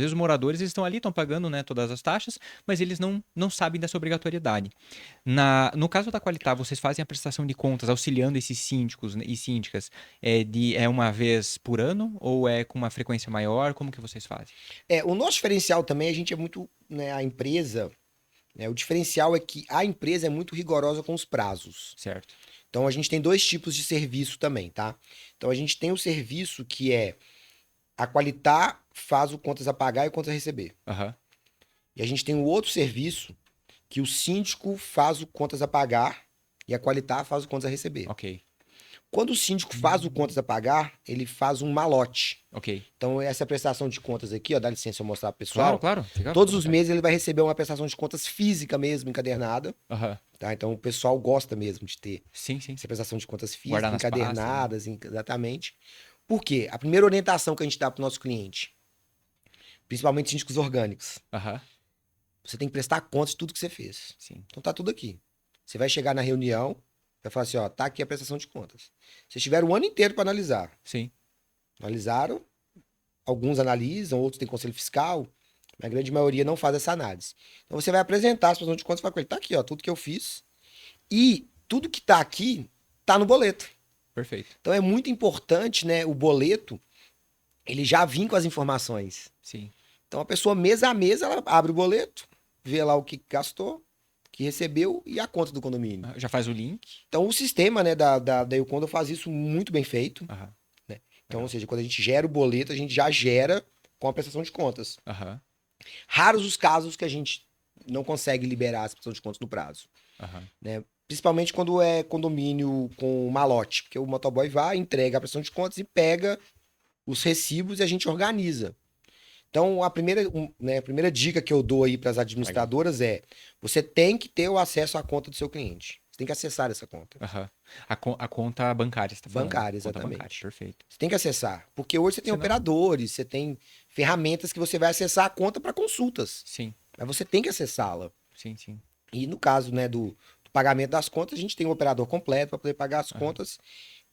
os moradores eles estão ali, estão pagando, né, todas as taxas, mas eles não sabem dessa obrigatoriedade. No caso da Qualitar, vocês fazem a prestação de contas auxiliando esses síndicos, né, e síndicas é uma vez por ano ou é com uma frequência maior? Como que vocês fazem? O nosso diferencial também, a gente é muito, né, a empresa, né, o diferencial é que a empresa é muito rigorosa com os prazos. Certo. Então a gente tem 2 tipos de serviço também, tá? Então a gente tem o serviço que é a Qualitar faz o contas a pagar e o contas a receber. Aham. E a gente tem o outro serviço que o síndico faz o contas a pagar e a Qualitar faz o contas a receber. Ok. Quando o síndico faz o contas a pagar, ele faz um malote. Ok. Então essa prestação de contas aqui, ó, dá licença eu mostrar pro pessoal. Claro. Fica à Todos os vontade. meses ele vai receber uma prestação de contas física mesmo, encadernada, Aham. tá? Então o pessoal gosta mesmo de ter Sim. essa prestação de contas físicas, Guardar nas pastas, né? encadernadas, exatamente. Por quê? A primeira orientação que a gente dá pro nosso cliente, principalmente síndicos orgânicos, Aham. você tem que prestar contas de tudo que você fez. Sim. Então tá tudo aqui. Você vai chegar na reunião, vai falar assim: ó, tá aqui a prestação de contas. Vocês tiveram o ano inteiro para analisar. Sim. Analisaram, alguns analisam, outros têm conselho fiscal, mas a grande maioria não faz essa análise. Então você vai apresentar a prestação de contas e fala com ele: tá aqui, ó, tudo que eu fiz. E tudo que tá aqui tá no boleto. Perfeito. Então é muito importante, né, o boleto, ele já vir com as informações. Sim. Então a pessoa mês a mês ela abre o boleto, vê lá o que gastou, o que recebeu e a conta do condomínio. Já faz o link. Então o sistema, né, da Eucondo faz isso muito bem feito. Aham. Então, ou seja, quando a gente gera o boleto, a gente já gera com a prestação de contas. Aham. Raros os casos que a gente não consegue liberar a prestação de contas no prazo, Aham. né? Principalmente quando é condomínio com malote, porque o motoboy vai, entrega a prestação de contas e pega os recibos e a gente organiza. Então, a primeira dica que eu dou aí para as administradoras é: você tem que ter o acesso à conta do seu cliente. Você tem que acessar essa conta. Aham. A conta bancária, você tá falando? Bancária, Conta exatamente. bancária, perfeito. Você tem que acessar. Porque hoje você tem Senão- operadores, você tem ferramentas que você vai acessar a conta para consultas. Sim. Mas você tem que acessá-la. Sim. E no caso, né, do pagamento das contas, a gente tem um operador completo para poder pagar as contas.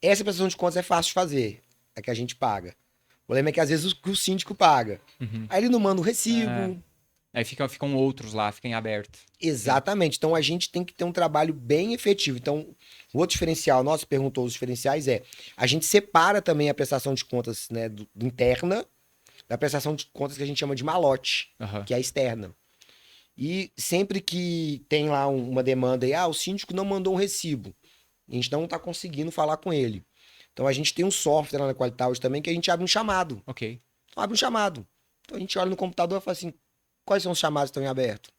Essa prestação de contas é fácil de fazer. É que a gente paga. O problema é que às vezes o síndico paga. Uhum. Aí ele não manda o recibo. Aí ficam outros lá, fica em aberto. Exatamente. Então a gente tem que ter um trabalho bem efetivo. Então, o outro diferencial, nosso perguntou os diferenciais, a gente separa também a prestação de contas, né, interna da prestação de contas que a gente chama de malote, Aham. que é a externa. E sempre que tem lá uma demanda aí, o síndico não mandou um recibo, a gente não está conseguindo falar com ele. Então a gente tem um software lá na Qualitar hoje também que a gente abre um chamado. Ok. Então, abre um chamado. Então a gente olha no computador e fala assim, quais são os chamados que estão em aberto? O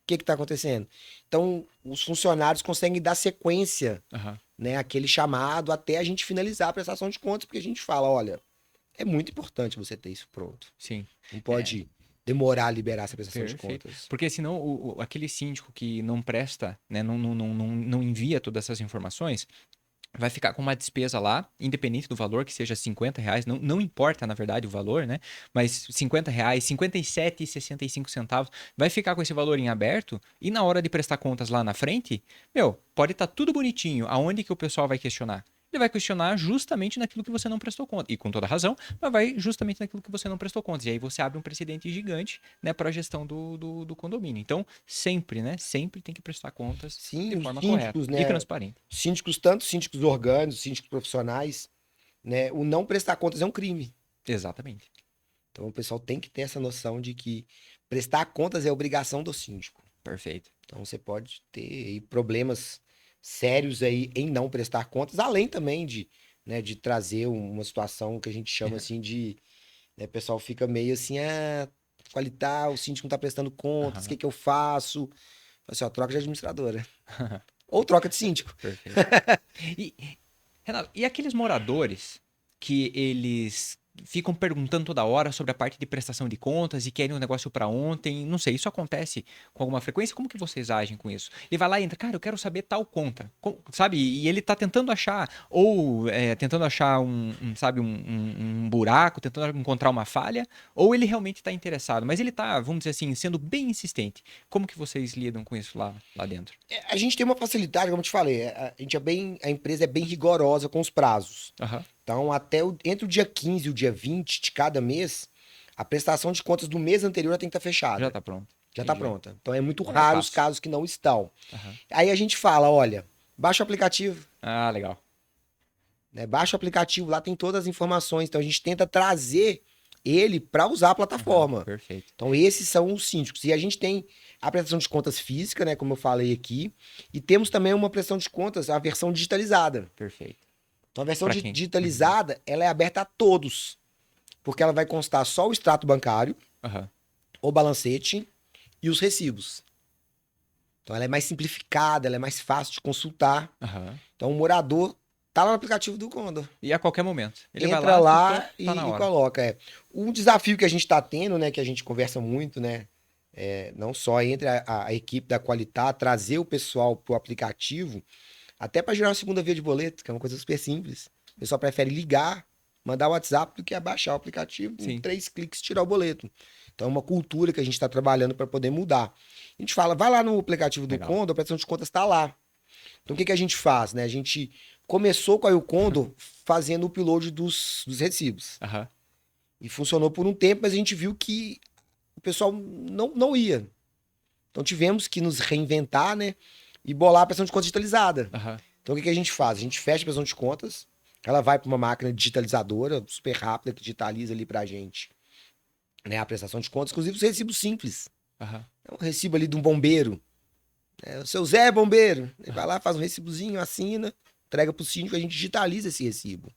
que está acontecendo? Então os funcionários conseguem dar sequência, Aham. né, àquele chamado até a gente finalizar a prestação de contas, porque a gente fala, olha, é muito importante você ter isso pronto. Sim. Não pode demorar a liberar essa prestação de Perfeito. contas. Porque senão aquele síndico que não presta, né, não envia todas essas informações, vai ficar com uma despesa lá, independente do valor, que seja R$ 50, não importa, na verdade, o valor, né? Mas R$ 50, R$ 57,65, vai ficar com esse valor em aberto e na hora de prestar contas lá na frente, pode estar tudo bonitinho. Aonde que o pessoal vai questionar? Ele vai questionar justamente naquilo que você não prestou conta. E com toda razão, mas vai justamente naquilo que você não prestou contas. E aí você abre um precedente gigante, né, para a gestão do condomínio. Então, sempre, né? Sempre tem que prestar contas Sim, de os forma síndicos, correta e né? transparente. Síndicos, tanto síndicos orgânicos, síndicos profissionais, né? O não prestar contas é um crime. Exatamente. Então o pessoal tem que ter essa noção de que prestar contas é obrigação do síndico. Perfeito. Então você pode ter aí problemas sérios aí em não prestar contas, além também de, né, de trazer uma situação que a gente chama assim de, né, o pessoal fica meio assim, qualitar, o síndico não tá prestando contas, o que Aham. que eu faço? Fala assim, ó, troca de administradora. Ou troca de síndico. Perfeito. E, Renato, e aqueles moradores que eles ficam perguntando toda hora sobre a parte de prestação de contas e querem um negócio para ontem? Não sei, isso acontece com alguma frequência? Como que vocês agem com isso? Ele vai lá e entra, cara, eu quero saber tal conta, sabe? E ele tá tentando achar, ou tentando achar sabe, um buraco, tentando encontrar uma falha, ou ele realmente tá interessado, mas ele tá, vamos dizer assim, sendo bem insistente. Como que vocês lidam com isso lá dentro? A gente tem uma facilidade, como eu te falei, a empresa é bem rigorosa com os prazos. Aham, Então, entre o dia 15 e o dia 20 de cada mês, a prestação de contas do mês anterior já tem que estar já fechada. tá pronto. Já está Entendi. pronta. Então, é muito É mais raro os fácil. casos que não estão. Aham. Aí a gente fala, olha, baixa o aplicativo, Ah, legal. né? Baixa o aplicativo, lá tem todas as informações. Então, a gente tenta trazer ele para usar a Aham, plataforma. perfeito. Então, esses são os síndicos. E a gente tem a prestação de contas física, né, como eu falei aqui, e temos também uma prestação de contas, a versão digitalizada. Perfeito. Então, a versão Pra quem? digitalizada, ela é aberta a todos, porque ela vai constar só o extrato bancário, Aham. o balancete e os recibos. Então, ela é mais simplificada, ela é mais fácil de consultar. Aham. Então, o morador tá lá no aplicativo do Condor. E a qualquer momento. Ele vai Entra lá, lá acessou, tá na e hora. coloca. Um desafio que a gente está tendo, né, que a gente conversa muito, né, não só entre a equipe da Qualitar, trazer o pessoal pro aplicativo, até para gerar uma segunda via de boleto, que é uma coisa super simples. O pessoal prefere ligar, mandar o WhatsApp do que abaixar o aplicativo, com Sim. 3 cliques tirar o boleto. Então é uma cultura que a gente está trabalhando para poder mudar. A gente fala, vai lá no aplicativo do Legal. Condor, a prestação de contas está lá. Então o que, que a gente faz, né? A gente começou com a Condor fazendo o upload dos recibos. Aham. E funcionou por um tempo, mas a gente viu que o pessoal não ia. Então tivemos que nos reinventar, né? E bolar a prestação de contas digitalizada. Aham. Então o que, que a gente faz? A gente fecha a prestação de contas, ela vai para uma máquina digitalizadora, super rápida, que digitaliza ali pra gente, né, a prestação de contas, inclusive os recibos simples. Aham. É um recibo ali de um bombeiro. O seu Zé é bombeiro. Ele vai lá, faz um recibozinho, assina, entrega pro síndico, a gente digitaliza esse recibo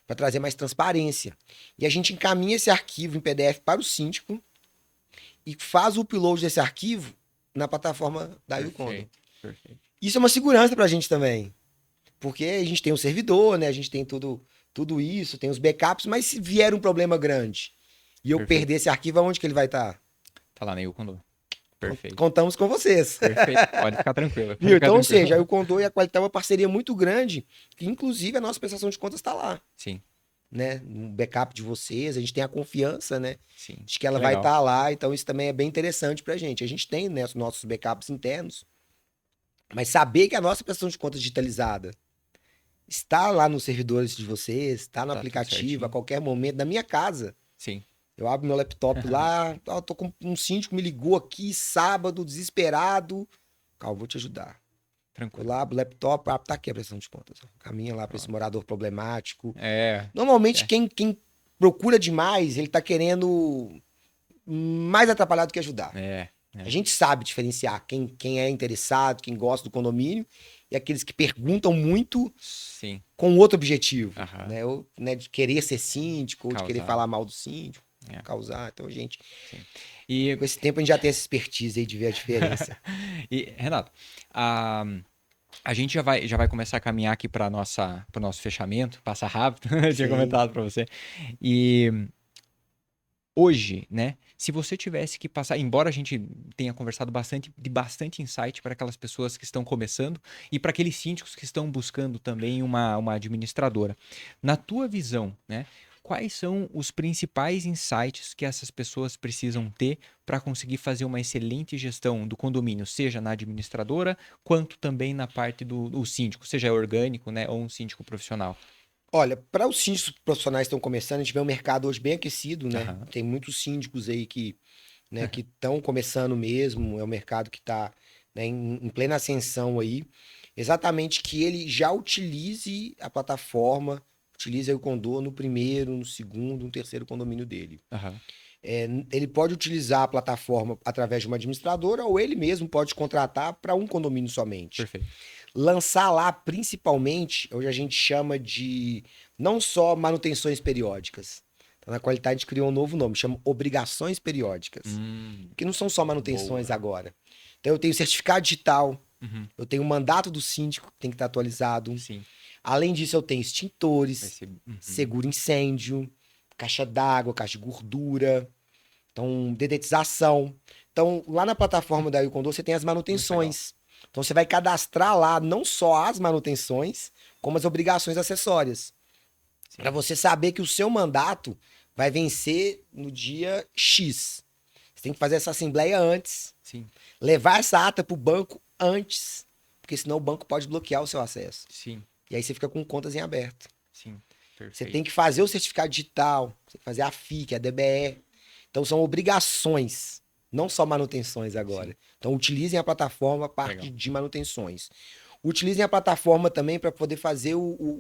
para trazer mais transparência. E a gente encaminha esse arquivo em PDF para o síndico e faz o upload desse arquivo na plataforma da Uconda. Perfeito. Perfeito. Isso é uma segurança para a gente também. Porque a gente tem o servidor, né? A gente tem tudo isso, tem os backups, mas se vier um problema grande e eu Perfeito. perder esse arquivo, aonde que ele vai estar? Tá lá na Condor. Perfeito. Contamos com vocês. Perfeito. Pode ficar tranquilo. Pode Viu? ficar Então, ou tranquilo. seja, o Condor e a Qualitar é uma parceria muito grande, que inclusive a nossa prestação de contas está lá, Sim, né? Um backup de vocês, a gente tem a confiança, né? sim. De que ela Que vai legal. estar lá, então isso também é bem interessante pra gente. A gente tem, né, os nossos backups internos, mas saber que a nossa prestação de contas digitalizada está lá nos servidores de vocês, está no Tá tudo aplicativo, certinho. a qualquer momento, na minha casa. Sim. Eu abro meu laptop lá, tô com um síndico me ligou aqui sábado, desesperado. Calma, vou te ajudar. Eu Tranquilo. lá abro o laptop, tá aqui a prestação de contas. Caminha lá para esse morador problemático. É. Normalmente, É. quem procura demais, ele tá querendo mais atrapalhar do que ajudar. É. A gente sabe diferenciar quem é interessado, quem gosta do condomínio e aqueles que perguntam muito Sim. com outro objetivo, Aham. né? Ou, né, de querer ser síndico, ou de querer Causar. falar mal do síndico, É. causar. Então, gente, E, com esse tempo a gente já tem essa expertise aí de ver a diferença. e Renato, a gente já vai começar a caminhar aqui para o nosso fechamento, passa rápido, eu tinha Sim. comentado para você. E hoje, né, se você tivesse que passar, embora a gente tenha conversado bastante insight para aquelas pessoas que estão começando e para aqueles síndicos que estão buscando também uma administradora, na tua visão, né, quais são os principais insights que essas pessoas precisam ter para conseguir fazer uma excelente gestão do condomínio, seja na administradora, quanto também na parte do síndico, seja orgânico, né, ou um síndico profissional? Olha, para os síndicos profissionais que estão começando, a gente vê um mercado hoje bem aquecido, né? Aham. Tem muitos síndicos aí que, né, que estão começando mesmo, é um mercado que está, né, em plena ascensão aí. Exatamente que ele já utilize a plataforma, utilize aí o Condor no primeiro, no segundo, no terceiro condomínio dele. Aham. Ele pode utilizar a plataforma através de uma administradora ou ele mesmo pode contratar para um condomínio somente. Perfeito. Lançar lá, principalmente, hoje a gente chama de não só manutenções periódicas. Então, na qualidade, a gente criou um novo nome, chama obrigações periódicas. Que não são só manutenções Boa. agora. Então, eu tenho certificado digital, Uhum. eu tenho o mandato do síndico, que tem que estar atualizado. Sim. Além disso, eu tenho Vai extintores, ser. Uhum. seguro incêndio, caixa d'água, caixa de gordura, então, dedetização. Então, lá na plataforma da Condor, você tem as Muito legal. manutenções. Então, você vai cadastrar lá não só as manutenções, como as obrigações acessórias. Sim. Para você saber que o seu mandato vai vencer no dia X. Você tem que fazer essa assembleia antes, Sim. levar essa ata para o banco antes, porque senão o banco pode bloquear o seu acesso. Sim. E aí você fica com contas em aberto. Sim. Você Perfeito. tem que fazer o certificado digital, você tem que fazer a FIC, a DBE. Então são obrigações, não só manutenções agora. Sim. Então utilizem a plataforma a parte Legal. de manutenções. Utilizem a plataforma também para poder fazer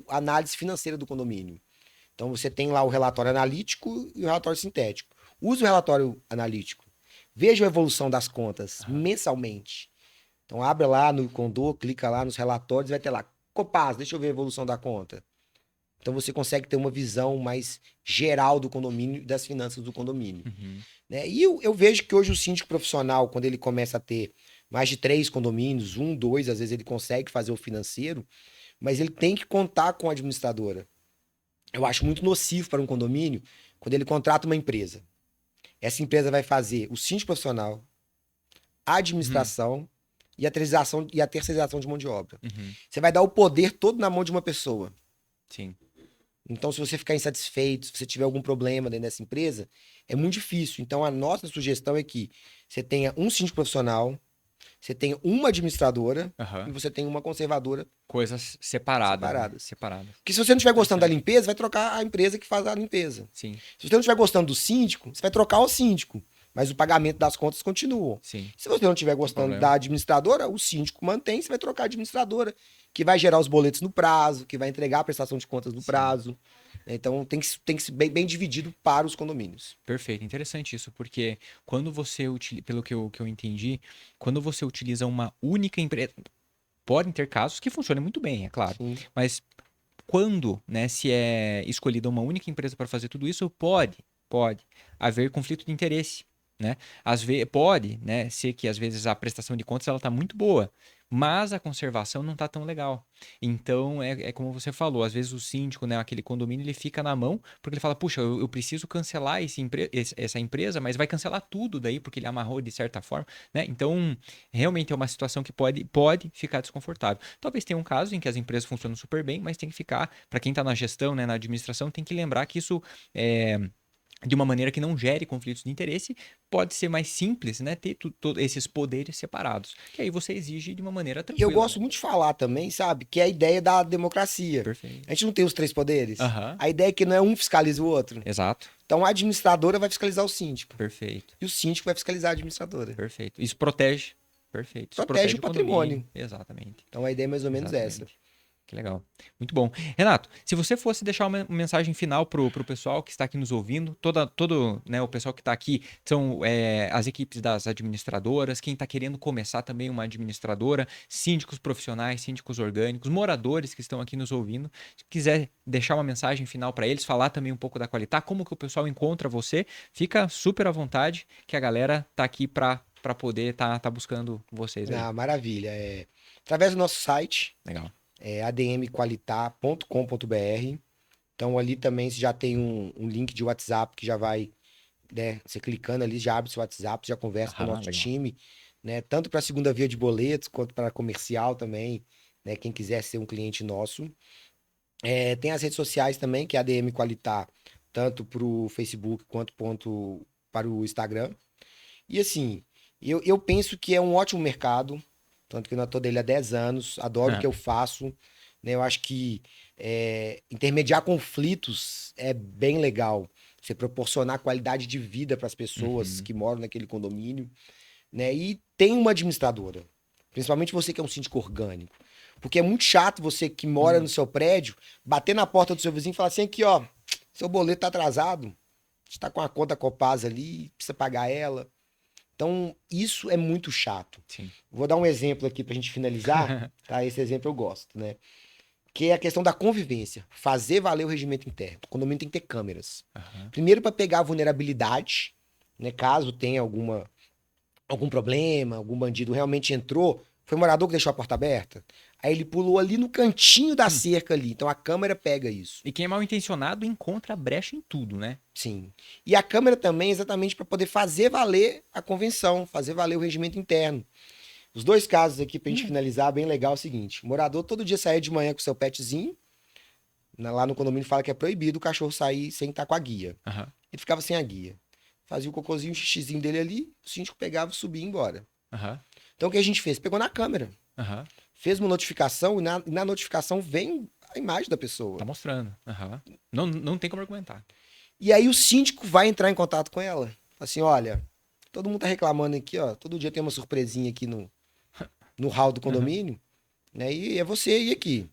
a análise financeira do condomínio. Então você tem lá o relatório analítico e o relatório sintético. Use o relatório analítico. Veja a evolução das contas mensalmente. Então abre lá no Condor, clica lá nos relatórios, vai ter lá Copaz, deixa eu ver a evolução da conta. Então você consegue ter uma visão mais geral do condomínio e das finanças do condomínio. Uhum. Né? E eu vejo que hoje o síndico profissional, quando ele começa a ter mais de 3 condomínios, 1, 2, às vezes ele consegue fazer o financeiro, mas ele tem que contar com a administradora. Eu acho muito nocivo para um condomínio quando ele contrata uma empresa. Essa empresa vai fazer o síndico profissional, a administração e a terceirização de mão de obra. Uhum. Você vai dar o poder todo na mão de uma pessoa. Sim. Então, se você ficar insatisfeito, se você tiver algum problema dentro dessa empresa, é muito difícil. Então, a nossa sugestão é que você tenha um síndico profissional, você tenha uma administradora Aham. e você tenha uma conservadora Coisas separadas. Né? separadas. Separadas. Porque se você não estiver gostando da limpeza, vai trocar a empresa que faz a limpeza. Sim. Se você não estiver gostando do síndico, você vai trocar o síndico. Mas o pagamento das contas continua. Sim. Se você não estiver gostando da administradora, o síndico mantém, você vai trocar a administradora, que vai gerar os boletos no prazo, que vai entregar a prestação de contas no prazo. Então tem que ser bem dividido para os condomínios. Perfeito, interessante isso, porque quando você utiliza, pelo que eu entendi, quando você utiliza uma única empresa, podem ter casos que funcionem muito bem, é claro, Sim. mas quando, né, se é escolhida uma única empresa para fazer tudo isso, pode haver conflito de interesse, né? Às vezes pode, né, ser que às vezes a prestação de contas ela tá muito boa, mas a conservação não tá tão legal. Então é como você falou, às vezes o síndico, né, aquele condomínio, ele fica na mão porque ele fala, puxa, eu preciso cancelar essa empresa, mas vai cancelar tudo daí porque ele amarrou de certa forma, né? Então realmente é uma situação que pode ficar desconfortável. Talvez tenha um caso em que as empresas funcionam super bem, mas tem que ficar, para quem está na gestão, né, na administração, tem que lembrar que isso de uma maneira que não gere conflitos de interesse, pode ser mais simples, né? Ter esses poderes separados. Que aí você exige de uma maneira E tranquila. eu gosto muito de falar também, sabe? Que é a ideia da democracia. Perfeito. A gente não tem os 3 poderes. Aham. A ideia é que não é um fiscaliza o outro. Exato. Então a administradora vai fiscalizar o síndico. Perfeito. E o síndico vai fiscalizar a administradora. Perfeito. Isso protege. Perfeito. Isso Protege o condomínio. patrimônio. Exatamente. Então a ideia é mais ou menos essa. Exatamente. Que legal. Muito bom. Renato, se você fosse deixar uma mensagem final pro pessoal que está aqui nos ouvindo, todo, né, o pessoal que está aqui são as equipes das administradoras, quem está querendo começar também uma administradora, síndicos profissionais, síndicos orgânicos, moradores que estão aqui nos ouvindo. Se quiser deixar uma mensagem final para eles, falar também um pouco da Qualitar, como que o pessoal encontra você, fica super à vontade, que a galera tá aqui para poder tá buscando vocês aí. Ah, maravilha. Através do nosso site, Legal. admqualitar.com.br. Então ali também você já tem um link de WhatsApp que já vai, né? Você clicando ali, já abre seu WhatsApp, já conversa com o nosso Legal. time, né? Tanto para a segunda via de boletos, quanto para comercial também, né? Quem quiser ser um cliente nosso. Tem as redes sociais também, que é ADM Qualitar, tanto para o Facebook quanto para o Instagram. E assim, eu penso que é um ótimo mercado, tanto que eu estou dele há 10 anos, adoro o que eu faço, né? Eu acho que intermediar conflitos é bem legal. Você proporcionar qualidade de vida para as pessoas que moram naquele condomínio, né? E tem uma administradora, principalmente você que é um síndico orgânico. Porque é muito chato você que mora no seu prédio, bater na porta do seu vizinho e falar assim, aqui ó, seu boleto tá atrasado, está com a conta Copasa ali, precisa pagar ela. Então, isso é muito chato. Sim. Vou dar um exemplo aqui pra gente finalizar, tá? Esse exemplo eu gosto, né? Que é a questão da convivência. Fazer valer o regimento interno. O condomínio tem que ter câmeras. Primeiro, para pegar a vulnerabilidade, né? Caso tenha algum problema, algum bandido realmente entrou, foi morador que deixou a porta aberta, aí ele pulou ali no cantinho da cerca ali. Então a câmera pega isso. E quem é mal intencionado encontra brecha em tudo, né? Sim. E a câmera também é exatamente para poder fazer valer a convenção, fazer valer o regimento interno. Os dois casos aqui, pra gente finalizar, bem legal, é o seguinte. O morador todo dia saía de manhã com seu petzinho. Lá no condomínio fala que é proibido o cachorro sair sem estar com a guia. Ele ficava sem a guia. Fazia o cocôzinho, o xixizinho dele ali, o síndico pegava, subia e ia embora. Então o que a gente fez? Pegou na câmera. Fez uma notificação e na notificação vem a imagem da pessoa. Tá mostrando. Não tem como argumentar. E aí o síndico vai entrar em contato com ela. Fala assim, olha, todo mundo tá reclamando aqui, ó. Todo dia tem uma surpresinha aqui no hall do condomínio, né? E é você e aqui.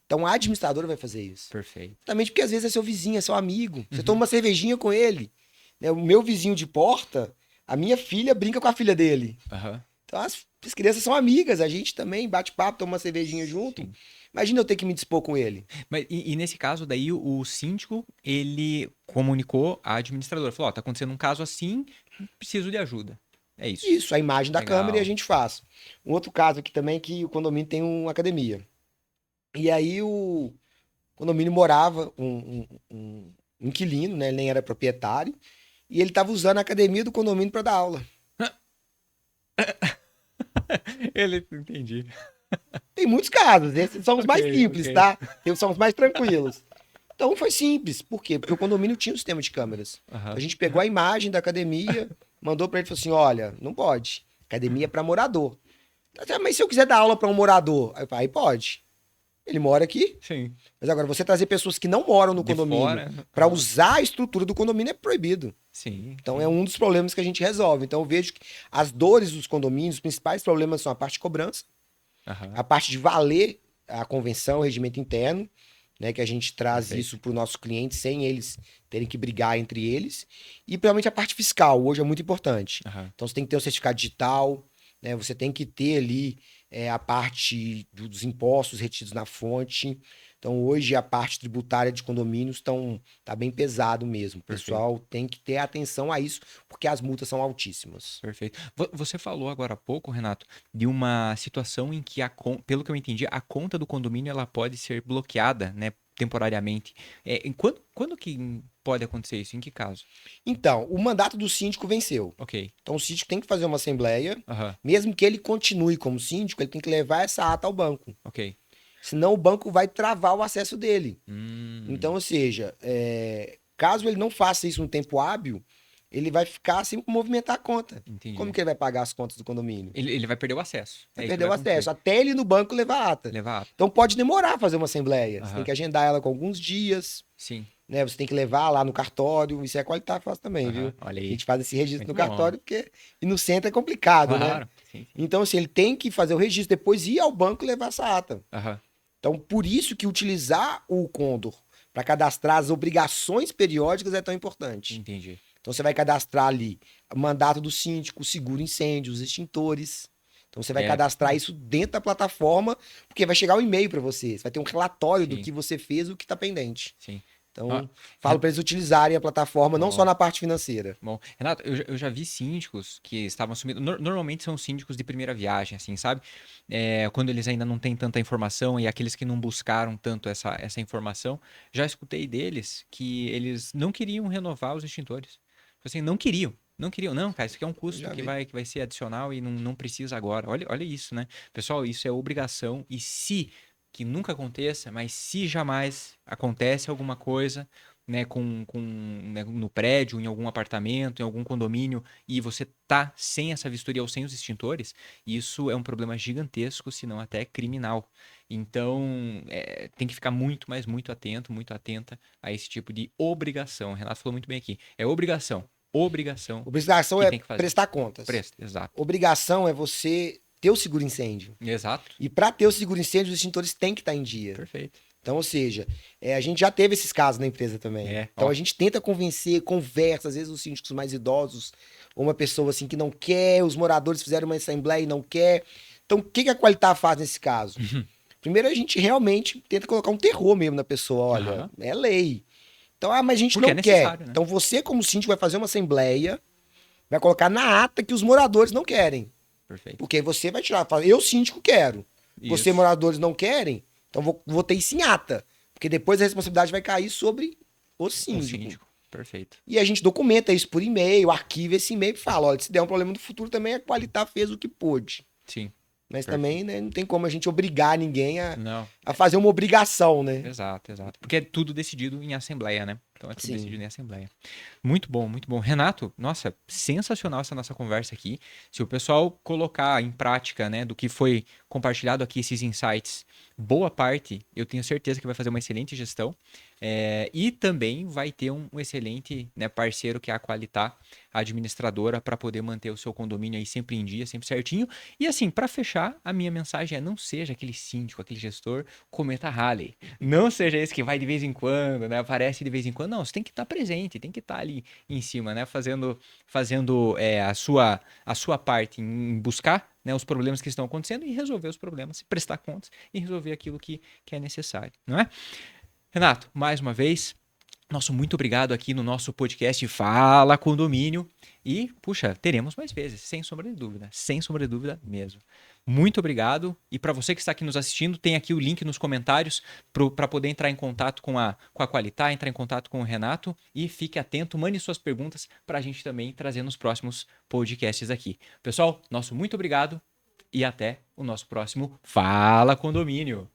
Então a administradora vai fazer isso. Perfeito. Também porque às vezes é seu vizinho, é seu amigo. Você toma uma cervejinha com ele. Né? O meu vizinho de porta, a minha filha brinca com a filha dele. Então as crianças são amigas, a gente também bate papo, toma uma cervejinha junto. Sim. Imagina eu ter que me dispor com ele. Mas, e nesse caso daí, o síndico, ele comunicou à administradora. Falou, ó, tá acontecendo um caso assim, preciso de ajuda. É isso. Isso, a imagem da Legal. câmera e a gente faz. Um outro caso aqui também é que o condomínio tem uma academia. E aí o condomínio morava um inquilino, né? Ele nem era proprietário. E ele estava usando a academia do condomínio para dar aula. Entendi. Tem muitos casos, esses são os mais simples, ok. tá? Esses são os mais tranquilos. Então foi simples. Por quê? Porque o condomínio tinha um sistema de câmeras. A gente pegou a imagem da academia, mandou para ele e falou assim: olha, não pode. Academia é para morador. Mas se eu quiser dar aula para um morador, aí pode. Ele mora aqui. Sim. Mas agora, você trazer pessoas que não moram no De condomínio fora. para usar a estrutura do condomínio é proibido. Sim. Então é um dos problemas que a gente resolve. Então eu vejo que as dores dos condomínios, os principais problemas são a parte de cobrança, a parte de valer a convenção, o regimento interno, né, que a gente traz isso para o nosso cliente sem eles terem que brigar entre eles, e principalmente a parte fiscal, hoje é muito importante. Então você tem que ter o certificado digital, né, você tem que ter ali a parte dos impostos retidos na fonte. Então hoje a parte tributária de condomínios tá bem pesado mesmo. O pessoal tem que ter atenção a isso, porque as multas são altíssimas. Perfeito. Você falou agora há pouco, Renato, de uma situação em que, pelo que eu entendi, a conta do condomínio ela pode ser bloqueada, né, temporariamente. Quando que pode acontecer isso? Em que caso? Então, o mandato do síndico venceu. Ok. Então o síndico tem que fazer uma assembleia, mesmo que ele continue como síndico, ele tem que levar essa ata ao banco. Ok. Senão o banco vai travar o acesso dele. Então, ou seja, caso ele não faça isso no tempo hábil, ele vai ficar sem movimentar a conta. Entendi. Como que ele vai pagar as contas do condomínio? Ele vai perder o acesso. Vai perder o acesso, até ele ir no banco levar a ata. Levar a ata. Então pode demorar a fazer uma assembleia. Você tem que agendar ela com alguns dias. Sim. Né? Você tem que levar lá no cartório. Isso é a Qualitar faz também, viu? Olha aí. A gente faz esse registro Muito no bom. cartório, porque e no centro é complicado, Claro. né? Sim. Então, assim, ele tem que fazer o registro, depois ir ao banco e levar essa ata. Então, por isso que utilizar o Condor para cadastrar as obrigações periódicas é tão importante. Entendi. Então, você vai cadastrar ali o mandato do síndico, o seguro incêndio, os extintores. Então, você vai cadastrar isso dentro da plataforma, porque vai chegar um e-mail para você. Você vai ter um relatório do que você fez e o que está pendente. Sim. Então, falo para eles utilizarem a plataforma, não só na parte financeira. Bom, Renato, eu já vi síndicos que estavam assumindo. Normalmente são síndicos de primeira viagem, assim, sabe? Quando eles ainda não têm tanta informação e aqueles que não buscaram tanto essa informação. Já escutei deles que eles não queriam renovar os extintores. Assim, não queriam. Não queriam, não, cara, isso aqui é um custo que vai ser adicional e não precisa agora. Olha isso, né? Pessoal, isso é obrigação. E se, que nunca aconteça, mas se jamais acontece alguma coisa, né, né, no prédio, em algum apartamento, em algum condomínio, e você tá sem essa vistoria ou sem os extintores, isso é um problema gigantesco, se não até criminal. Então, tem que ficar muito, mas muito atento, muito atenta a esse tipo de obrigação. O Renato falou muito bem aqui. É obrigação. Obrigação. Obrigação é prestar contas. Exato. Obrigação é você ter o seguro incêndio. Exato. E para ter o seguro incêndio, os extintores têm que estar em dia. Perfeito. Então, ou seja, a gente já teve esses casos na empresa também. Então, a gente tenta convencer, conversa, às vezes os síndicos mais idosos, ou uma pessoa assim que não quer, os moradores fizeram uma assembleia e não quer. Então, o que a Qualitar faz nesse caso? Primeiro, a gente realmente tenta colocar um terror mesmo na pessoa. Olha, é lei. Então, mas a gente não quer. Né? Então, você, como síndico, vai fazer uma assembleia, vai colocar na ata que os moradores não querem. Perfeito. Porque você vai tirar, fala, eu, síndico, quero. Isso. Você, moradores, não querem, então vou ter isso em ata. Porque depois a responsabilidade vai cair sobre o síndico. Perfeito. E a gente documenta isso por e-mail, arquiva esse e-mail e fala, olha, se der um problema no futuro também a Qualitar fez o que pôde. Sim. Mas também, né, não tem como a gente obrigar ninguém a fazer uma obrigação, né? Exato. Porque é tudo decidido em assembleia, né? Então é tudo decidido em assembleia. Muito bom, muito bom. Renato, nossa, sensacional essa nossa conversa aqui. Se o pessoal colocar em prática, né, do que foi compartilhado aqui, esses insights, boa parte, eu tenho certeza que vai fazer uma excelente gestão. E também vai ter um excelente, né, parceiro que é a Qualitar, a administradora, para poder manter o seu condomínio aí sempre em dia, sempre certinho. E assim, para fechar, a minha mensagem é: não seja aquele síndico, aquele gestor cometa Halley. Não seja esse que vai de vez em quando, né, aparece de vez em quando. Não, você tem que estar presente, tem que estar ali em cima, né, fazendo a sua parte em buscar, né, os problemas que estão acontecendo e resolver os problemas, prestar contas e resolver aquilo que é necessário, não é? Renato, mais uma vez, nosso muito obrigado aqui no nosso podcast Fala Condomínio. E, puxa, teremos mais vezes, sem sombra de dúvida mesmo. Muito obrigado. E para você que está aqui nos assistindo, tem aqui o link nos comentários para poder entrar em contato com a Qualitar, entrar em contato com o Renato. E fique atento, mande suas perguntas para a gente também trazer nos próximos podcasts aqui. Pessoal, nosso muito obrigado e até o nosso próximo Fala Condomínio.